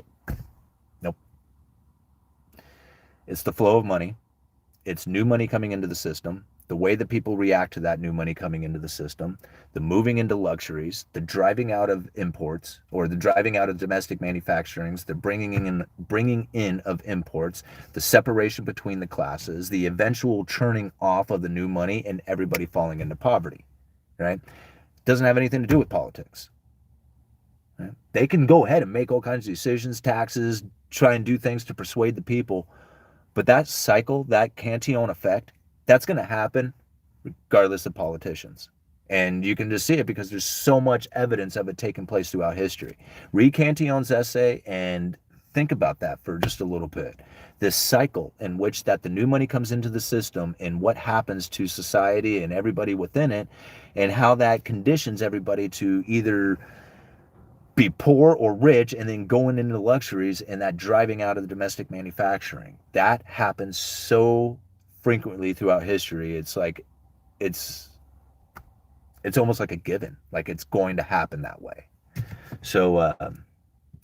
It's the flow of money. It's new money coming into the system, the way that people react to that new money coming into the system, the moving into luxuries, the driving out of imports or the driving out of domestic manufacturings, the bringing in of imports, the separation between the classes, the eventual churning off of the new money and everybody falling into poverty, right? It doesn't have anything to do with politics. Right? They can go ahead and make all kinds of decisions, taxes, try and do things to persuade the people. But that cycle, that Cantillon effect, that's going to happen regardless of politicians. And you can just see it because there's so much evidence of it taking place throughout history. Read Cantillon's essay and think about that for just a little bit. This cycle in which that the new money comes into the system and what happens to society and everybody within it, and how that conditions everybody to either be poor or rich and then going into the luxuries, and that driving out of the domestic manufacturing. That happens so frequently throughout history. It's like it's almost like a given, like it's going to happen that way. So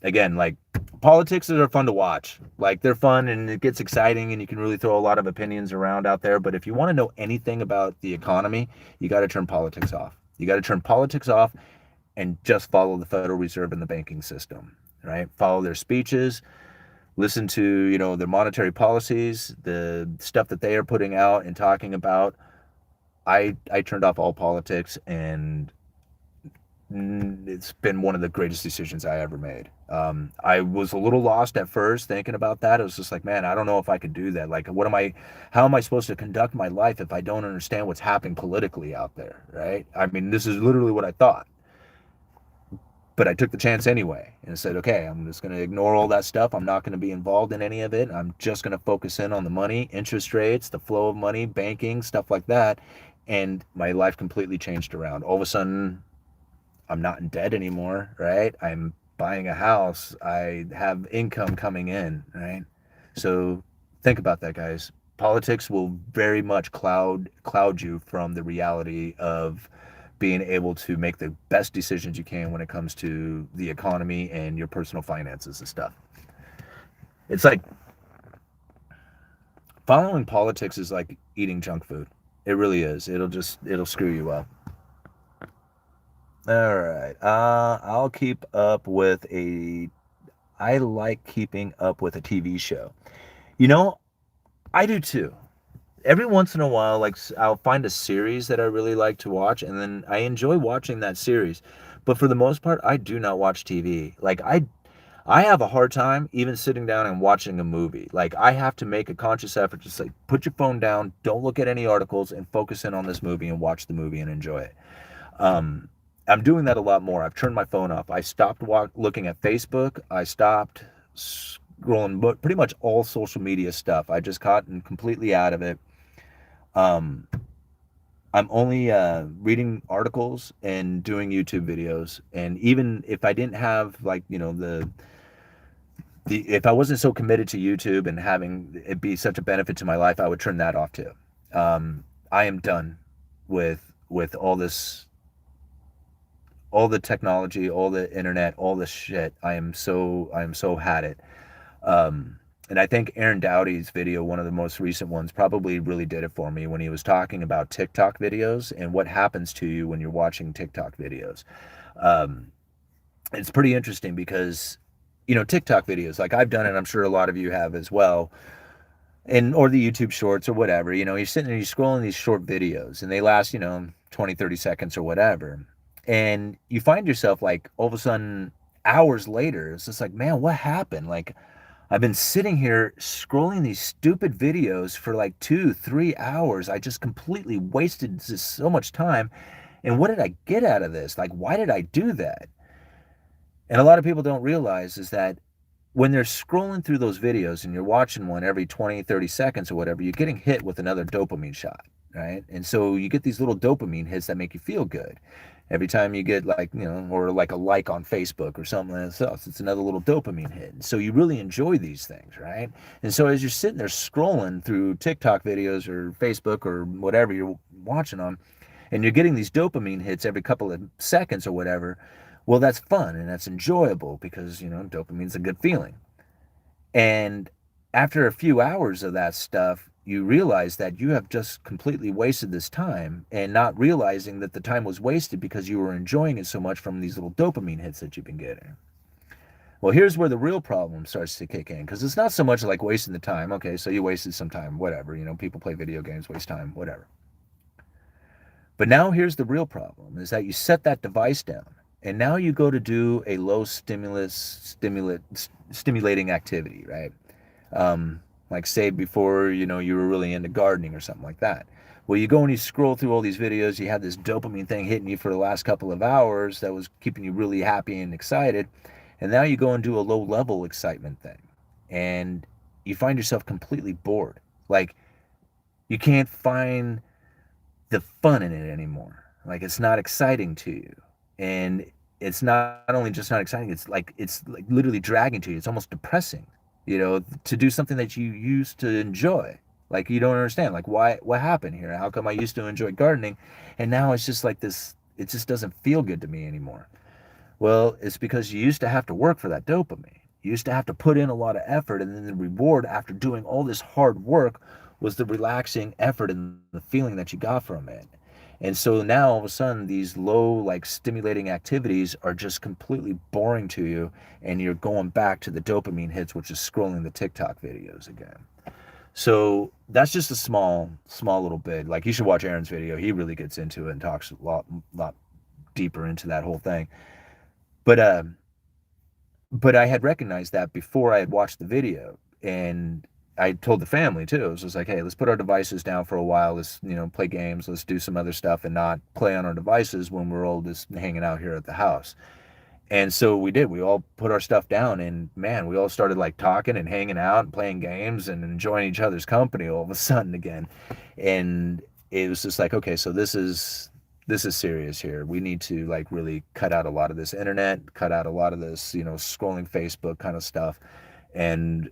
again, like, politics are fun to watch. Like, they're fun and it gets exciting and you can really throw a lot of opinions around out there. But if you want to know anything about the economy, you got to turn politics off. You got to turn politics off and just follow the Federal Reserve and the banking system, right? Follow their speeches, listen to, their monetary policies, the stuff that they are putting out and talking about. I turned off all politics, and it's been one of the greatest decisions I ever made. I was a little lost at first thinking about that. It was just like, man, I don't know if I could do that. Like, how am I supposed to conduct my life if I don't understand what's happening politically out there, right? I mean, this is literally what I thought. But I took the chance anyway and said, okay, I'm just going to ignore all that stuff. I'm not going to be involved in any of it. I'm just going to focus in on the money, interest rates, the flow of money, banking, stuff like that. And my life completely changed around. All of a sudden, I'm not in debt anymore, right? I'm buying a house. I have income coming in, right? So think about that, guys. Politics will very much cloud you from the reality of being able to make the best decisions you can when it comes to the economy and your personal finances and stuff. It's like following politics is like eating junk food. It really is. It'll screw you up. All right. I like keeping up with a TV show. I do too. Every once in a while, like, I'll find a series that I really like to watch, and then I enjoy watching that series. But for the most part, I do not watch TV. Like, I have a hard time even sitting down and watching a movie. Like, I have to make a conscious effort to say, put your phone down, don't look at any articles, and focus in on this movie and watch the movie and enjoy it. Um, I'm doing that a lot more. I've turned my phone off. I stopped looking at Facebook. I stopped scrolling, but pretty much all social media stuff. I just gotten completely out of it. Um, I'm only reading articles and doing YouTube videos. And even if I didn't have like, if I wasn't so committed to YouTube and having it be such a benefit to my life, I would turn that off too. I am done with all the technology, all the internet, all the shit. I am so had it. And I think Aaron Dowdy's video, one of the most recent ones, probably really did it for me when he was talking about TikTok videos and what happens to you when you're watching TikTok videos. Um, it's pretty interesting because, TikTok videos, like I've done it, I'm sure a lot of you have as well, and or the YouTube shorts or whatever, you're sitting there, you're scrolling these short videos and they last, 20, 30 seconds or whatever. And you find yourself like all of a sudden hours later, it's just like, man, what happened? Like I've been sitting here scrolling these stupid videos for like 2, 3 hours. I just completely wasted just so much time. And what did I get out of this? Like, why did I do that? And a lot of people don't realize is that when they're scrolling through those videos and you're watching one every 20, 30 seconds or whatever, you're getting hit with another dopamine shot, right? And so you get these little dopamine hits that make you feel good. Every time you get like, or like a like on Facebook or something like that, it's another little dopamine hit. So you really enjoy these things, right? And so as you're sitting there scrolling through TikTok videos or Facebook or whatever you're watching on, and you're getting these dopamine hits every couple of seconds or whatever, well, that's fun and that's enjoyable because, dopamine's a good feeling. And after a few hours of that stuff, you realize that you have just completely wasted this time and not realizing that the time was wasted because you were enjoying it so much from these little dopamine hits that you've been getting. Well, here's where the real problem starts to kick in because it's not so much like wasting the time. Okay, so you wasted some time, whatever. People play video games, waste time, whatever. But now here's the real problem is that you set that device down and now you go to do a low stimulating activity, right? Like say before, you were really into gardening or something like that. Well, you go and you scroll through all these videos, you had this dopamine thing hitting you for the last couple of hours that was keeping you really happy and excited. And now you go and do a low level excitement thing. And you find yourself completely bored. Like you can't find the fun in it anymore. Like it's not exciting to you. And it's not only just not exciting, it's like literally dragging to you. It's almost depressing, to do something that you used to enjoy. Like you don't understand. Like why what happened here? How come I used to enjoy gardening and now it's just like this, it just doesn't feel good to me anymore. Well, it's because you used to have to work for that dopamine. You used to have to put in a lot of effort, and then the reward after doing all this hard work was the relaxing effort and the feeling that you got from it. And so now all of a sudden these low like stimulating activities are just completely boring to you and you're going back to the dopamine hits, which is scrolling the TikTok videos again. So that's just a small little bit. Like you should watch Aaron's video. He really gets into it and talks a lot deeper into that whole thing. But but I had recognized that before I had watched the video, and I told the family too. It was just like, hey, let's put our devices down for a while. Let's play games. Let's do some other stuff and not play on our devices when we're all just hanging out here at the house. And so we did. We all put our stuff down, and man, we all started like talking and hanging out and playing games and enjoying each other's company all of a sudden again. And it was just like, okay, so this is serious here. We need to like really cut out a lot of this internet, cut out a lot of this, scrolling Facebook kind of stuff, and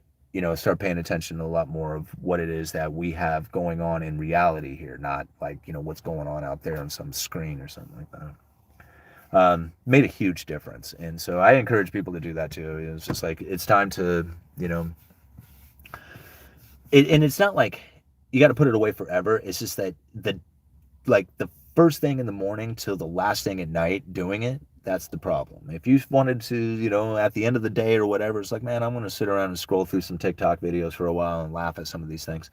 start paying attention to a lot more of what it is that we have going on in reality here, not like what's going on out there on some screen or something like that. Made a huge difference, and so I encourage people to do that too. It's just like it's time to and it's not like you got to put it away forever. It's just that the first thing in the morning till the last thing at night doing it, that's the problem. If you wanted to, at the end of the day or whatever, it's like, man, I'm going to sit around and scroll through some TikTok videos for a while and laugh at some of these things,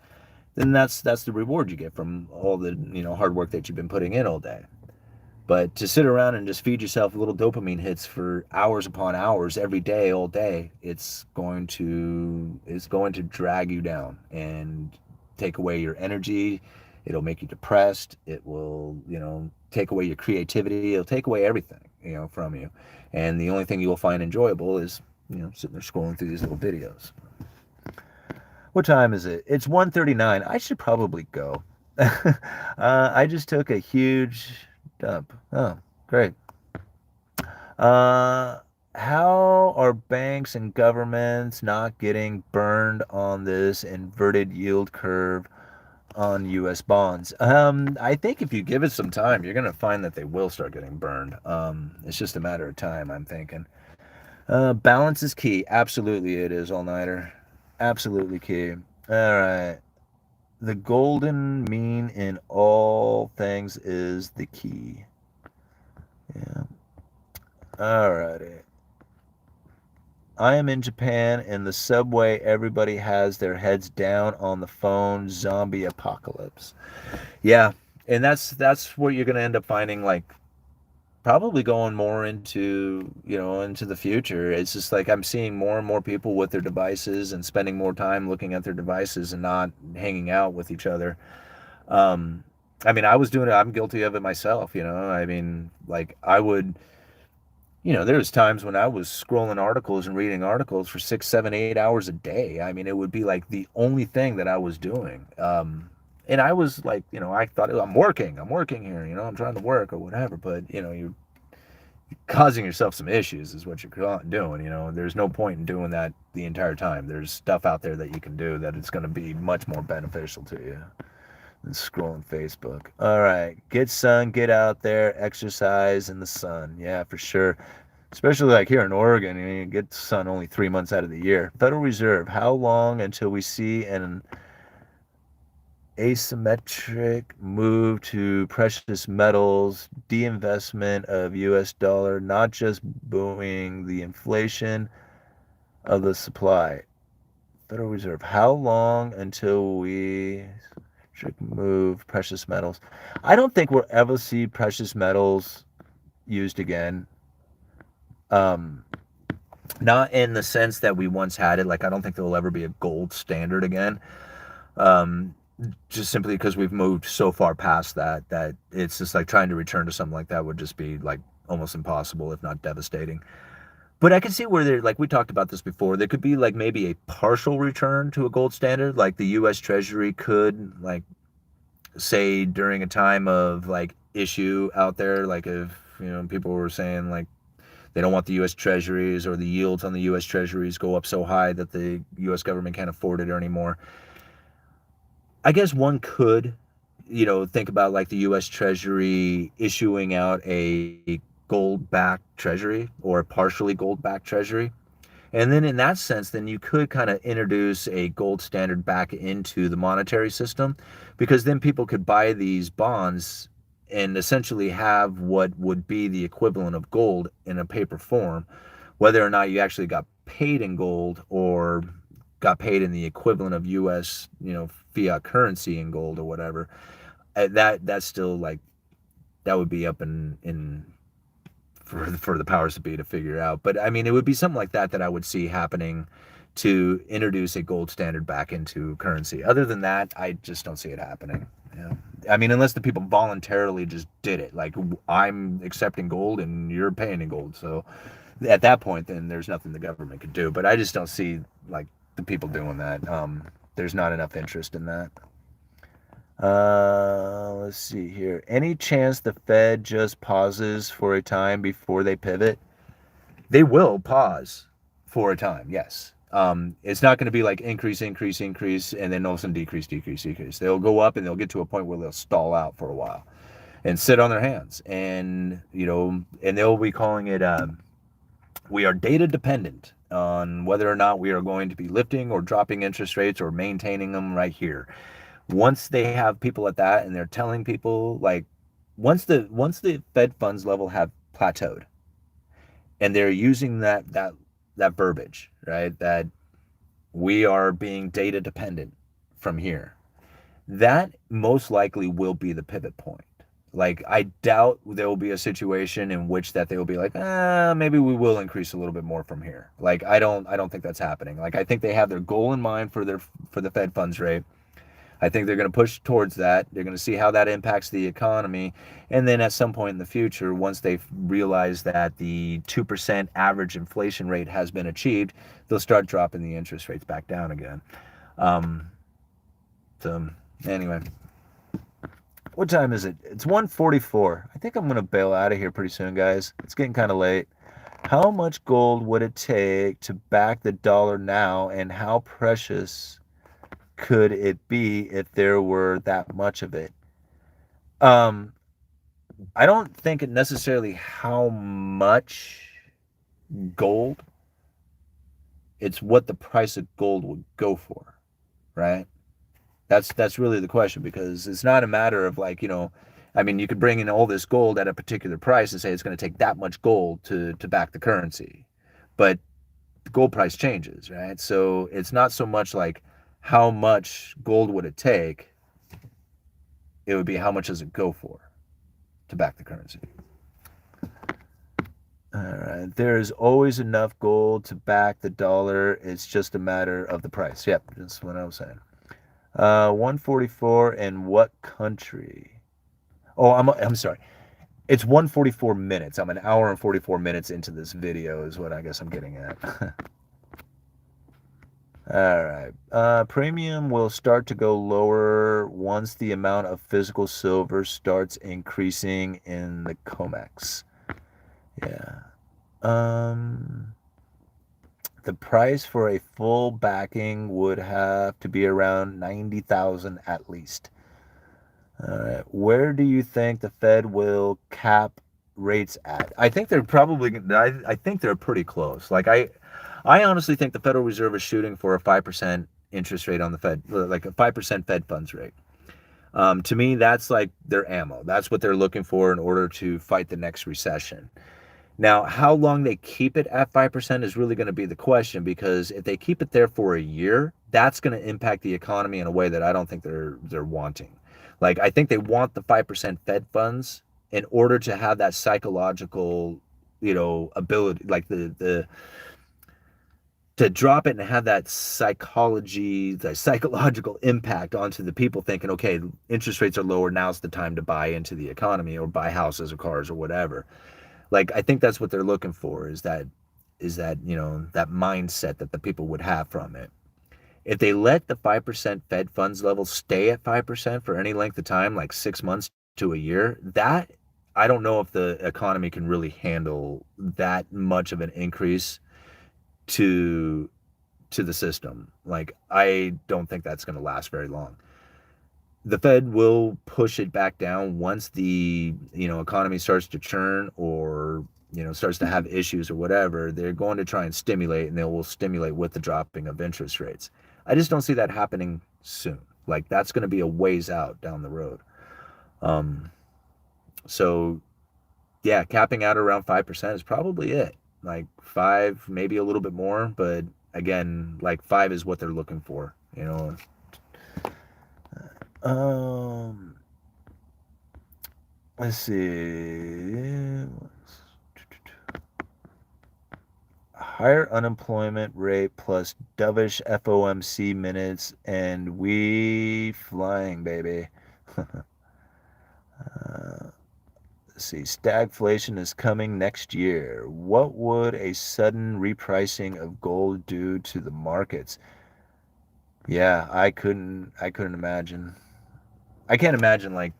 then that's the reward you get from all the, hard work that you've been putting in all day. But to sit around and just feed yourself little dopamine hits for hours upon hours every day, all day, it's going to drag you down and take away your energy, It'll make you depressed. It will, take away your creativity. It'll take away everything, from you. And the only thing you will find enjoyable is, sitting there scrolling through these little videos. What time is it? It's 1:39. I should probably go. I just took a huge dump. Oh, great. How are banks and governments not getting burned on this inverted yield curve on U.S. bonds? I think if you give it some time, you're going to find that they will start getting burned. It's just a matter of time, I'm thinking. Balance is key. Absolutely it is, all-nighter. Absolutely key. All right. The golden mean in all things is the key. Yeah. All righty. I am in Japan. In the subway, everybody has their heads down on the phone. Zombie apocalypse. Yeah, and that's what you're gonna end up finding. Like, probably going more into the future. It's just like I'm seeing more and more people with their devices and spending more time looking at their devices and not hanging out with each other. I mean, I was doing it. I'm guilty of it myself. I mean, like I would. There was times when I was scrolling articles and reading articles for 6, 7, 8 hours a day. I mean, it would be like the only thing that I was doing. And I was like, I thought I'm working here, I'm trying to work or whatever. But, you're causing yourself some issues is what you're doing. There's no point in doing that the entire time. There's stuff out there that you can do that it's going to be much more beneficial to you than scrolling Facebook. All right, get sun, get out there, exercise in the sun. Yeah, for sure. Especially like here in Oregon, you get sun only 3 months out of the year. Federal Reserve, how long until we see an asymmetric move to precious metals, deinvestment of US dollar, not just booming the inflation of the supply? Federal Reserve, how long until we move precious metals? I don't think we'll ever see precious metals used again. Not in the sense that we once had it. Like, I don't think there will ever be a gold standard again. Just simply because we've moved so far past that it's just like trying to return to something like that would just be like almost impossible, if not devastating. But I can see where there, like we talked about this before, there could be like maybe a partial return to a gold standard. Like the U.S. Treasury could, like, say during a time of like issue out there, like if people were saying like they don't want the U.S. Treasuries or the yields on the U.S. Treasuries go up so high that the U.S. government can't afford it anymore. I guess one could, think about like the U.S. Treasury issuing out a gold-backed treasury or a partially gold-backed treasury. And then in that sense, then you could kind of introduce a gold standard back into the monetary system, because then people could buy these bonds and essentially have what would be the equivalent of gold in a paper form, whether or not you actually got paid in gold or got paid in the equivalent of U.S. fiat currency in gold or whatever. That's still like that would be up in for the powers to be to figure out. But I mean, it would be something like that I would see happening to introduce a gold standard back into currency. Other than that, I just don't see it happening. Yeah. I mean, unless the people voluntarily just did it, like I'm accepting gold and you're paying in gold. So at that point, then there's nothing the government could do. But I just don't see like the people doing that. There's not enough interest in that. Let's see here. Any chance the Fed just pauses for a time before they pivot? They will pause for a time, yes. It's not going to be like increase, and then all of a sudden decrease. They'll go up and they'll get to a point where they'll stall out for a while and sit on their hands. And, and they'll be calling it, we are data dependent on whether or not we are going to be lifting or dropping interest rates or maintaining them right here. Once they have people at that and they're telling people, like, once the Fed funds level have plateaued and they're using that verbiage, right, that we are being data dependent from here, that most likely will be the pivot point. Like, I doubt there will be a situation in which that they will be like, maybe we will increase a little bit more from here. Like, I don't think that's happening. Like, I think they have their goal in mind for the Fed funds rate. I think they're going to push towards that. They're going to see how that impacts the economy. And then at some point in the future, once they've realized that the 2% average inflation rate has been achieved, they'll start dropping the interest rates back down again. So anyway, what time is it? It's 1:44. I think I'm going to bail out of here pretty soon, guys. It's getting kind of late. How much gold would it take to back the dollar now, and how precious could it be if there were that much of it? I don't think it necessarily how much gold. It's what the price of gold would go for, right? That's really the question, because it's not a matter of like, I mean, you could bring in all this gold at a particular price and say it's going to take that much gold to back the currency, but the gold price changes, right? So it's not so much like how much gold would it take. It would be how much does it go for to back the currency. All right. There's always enough gold to back the dollar. It's just a matter of the price. Yep, that's what I was saying. 144 in what country? Oh, I'm sorry. It's 144 minutes. I'm an hour and 44 minutes into this video is what I guess I'm getting at. All right. Premium will start to go lower once the amount of physical silver starts increasing in the COMEX. Yeah. The price for a full backing would have to be around 90,000 at least. All right. Where do you think the Fed will cap rates at? I think they're probably. I think they're pretty close. Like I honestly think the Federal Reserve is shooting for a 5% interest rate on the Fed, like a 5% Fed funds rate. To me, that's like their ammo. That's what they're looking for in order to fight the next recession. Now, how long they keep it at 5% is really going to be the question, because if they keep it there for a year, that's going to impact the economy in a way that I don't think they're wanting. Like, I think they want the 5% Fed funds in order to have that psychological, ability, like the to drop it and have that the psychological impact onto the people thinking, okay, interest rates are lower, now's the time to buy into the economy or buy houses or cars or whatever. Like, I think that's what they're looking for, is that that mindset that the people would have from it. If they let the 5% Fed funds level stay at 5% for any length of time, like 6 months to a year, that I don't know if the economy can really handle that much of an increase to the system. Like, I don't think that's going to last very long. The Fed will push it back down once the economy starts to churn, or starts to have issues or whatever. They're going to try and stimulate, and they will stimulate with the dropping of interest rates. I just don't see that happening soon. Like, that's going to be a ways out down the road. So yeah, capping out around 5% is probably it. Like 5, maybe a little bit more, but again, like 5 is what they're looking for. Let's see. Higher unemployment rate plus dovish FOMC minutes, and we flying, baby. Let's see. Stagflation is coming next year. What would a sudden repricing of gold do to the markets? Yeah, I couldn't imagine. I can't imagine like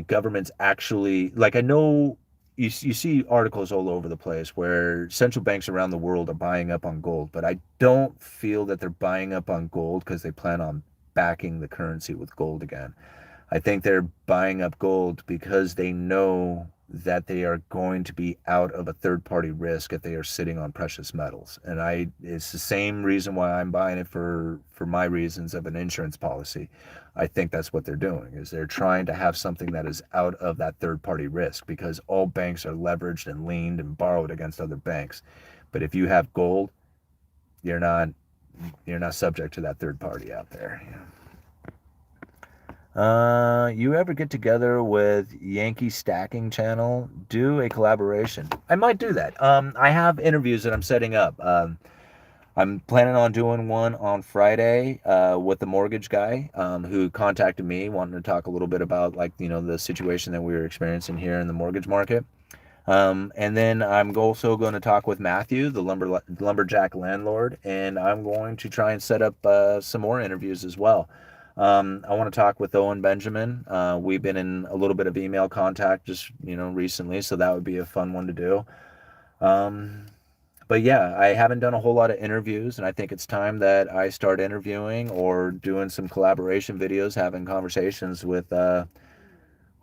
governments actually, like, I know you see articles all over the place where central banks around the world are buying up on gold, but I don't feel that they're buying up on gold because they plan on backing the currency with gold again. I think they're buying up gold because they know that they are going to be out of a third-party risk if they are sitting on precious metals. And it's the same reason why I'm buying it for my reasons of an insurance policy. I think that's what they're doing, is they're trying to have something that is out of that third-party risk, because all banks are leveraged and leaned and borrowed against other banks. But if you have gold, you're not subject to that third party out there. You ever get together with Yankee Stacking Channel? Do a collaboration. I might do that. I have interviews that I'm setting up. I'm planning on doing one on Friday with the mortgage guy who contacted me, wanting to talk a little bit about like the situation that we were experiencing here in the mortgage market. And then I'm also going to talk with Matthew, the lumberjack landlord, and I'm going to try and set up some more interviews as well. I want to talk with Owen Benjamin. We've been in a little bit of email contact just recently, so that would be a fun one to do. Um, but yeah, I haven't done a whole lot of interviews, and I think it's time that I start interviewing or doing some collaboration videos, having conversations with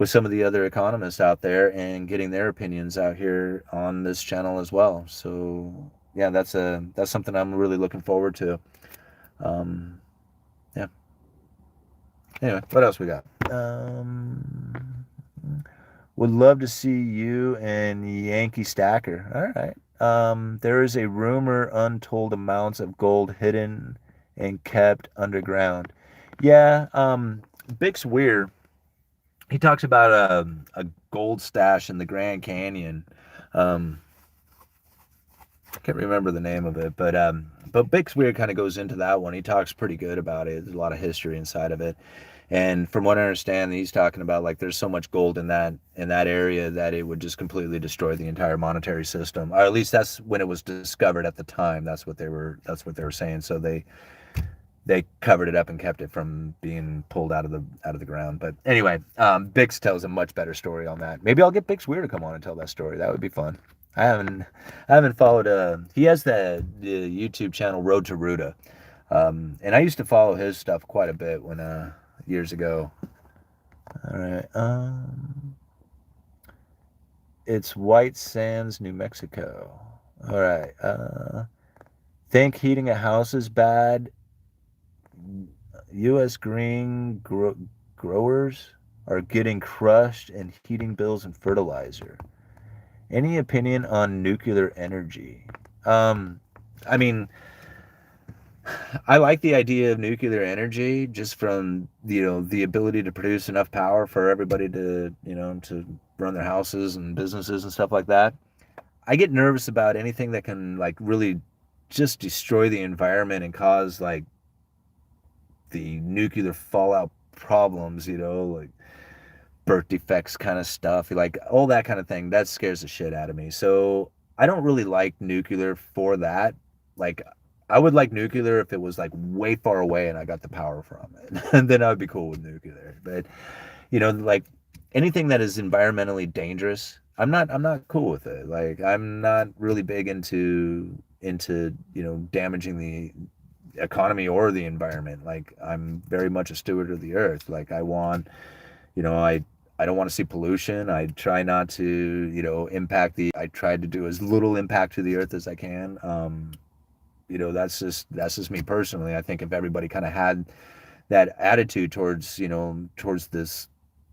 some of the other economists out there and getting their opinions out here on this channel as well. So yeah, that's something I'm really looking forward to. Um, yeah. Anyway, what else we got? Would love to see you and Yankee Stacker. All right. There is a rumor untold amounts of gold hidden and kept underground. Yeah. Bix Weir, he talks about a gold stash in the Grand Canyon. Um, I can't remember the name of it, but Bix Weir kind of goes into that one. He talks pretty good about it. There's a lot of history inside of it. And from what I understand, he's talking about like there's so much gold in that area that it would just completely destroy the entire monetary system. Or at least that's when it was discovered at the time. That's what they were saying. So they covered it up and kept it from being pulled out of the ground. But anyway, Bix tells a much better story on that. Maybe I'll get Bix Weir to come on and tell that story. That would be fun. I haven't followed. He has the YouTube channel Road to Ruta, and I used to follow his stuff quite a bit when years ago. All right. It's White Sands, New Mexico. All right. Think heating a house is bad. U.S. growers are getting crushed in heating bills and fertilizer. Any opinion on nuclear energy? I mean, I like the idea of nuclear energy just from the ability to produce enough power for everybody to run their houses and businesses and stuff like that. I get nervous about anything that can like really just destroy the environment and cause like the nuclear fallout problems, like birth defects kind of stuff, like all that kind of thing. That scares the shit out of me. So I don't really like nuclear for that. Like I would like nuclear if it was like way far away and I got the power from it. And then I would be cool with nuclear. But like anything that is environmentally dangerous, I'm not cool with it. Like I'm not really big into damaging the economy or the environment. Like I'm very much a steward of the earth. Like I don't want to see pollution. I try not to, I try to do as little impact to the earth as I can. That's just me personally. I think if everybody kind of had that attitude towards this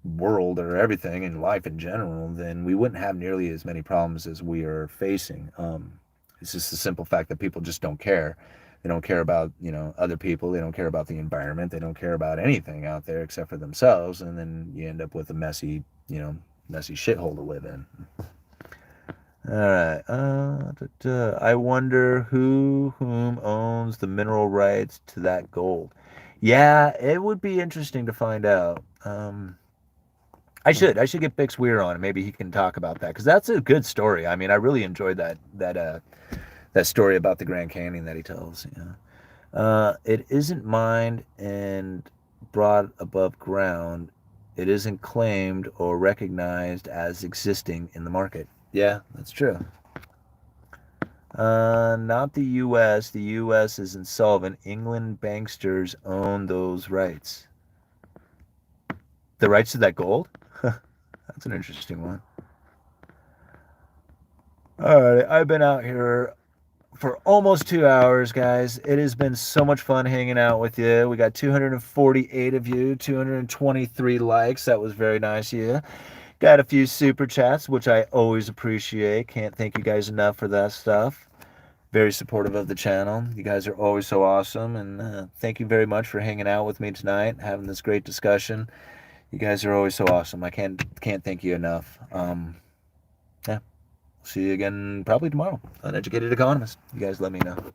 world or everything in life in general, then we wouldn't have nearly as many problems as we are facing. It's just the simple fact that people just don't care. They don't care about other people. They don't care about the environment. They don't care about anything out there except for themselves, and then you end up with a messy shithole to live in. All right. I wonder whom owns the mineral rights to that gold. Yeah, it would be interesting to find out. I should get Bix Weir on, and maybe he can talk about that because that's a good story. I mean, I really enjoyed that story about the Grand Canyon that he tells. It isn't mined and brought above ground. It isn't claimed or recognized as existing in the market. Yeah, that's true. Not the U.S. The U.S. is insolvent. England banksters own those rights. The rights to that gold? That's an interesting one. All right, I've been out here for almost 2 hours, guys. It has been so much fun hanging out with you. We got 248 of you, 223 likes. That was very nice of you. Got a few super chats, which I always appreciate. Can't thank you guys enough for that stuff. Very supportive of the channel. You guys are always so awesome, and thank you very much for hanging out with me tonight, having this great discussion. You guys are always so awesome. I can't thank you enough. Yeah. See you again probably tomorrow. Uneducated Economist. You guys let me know.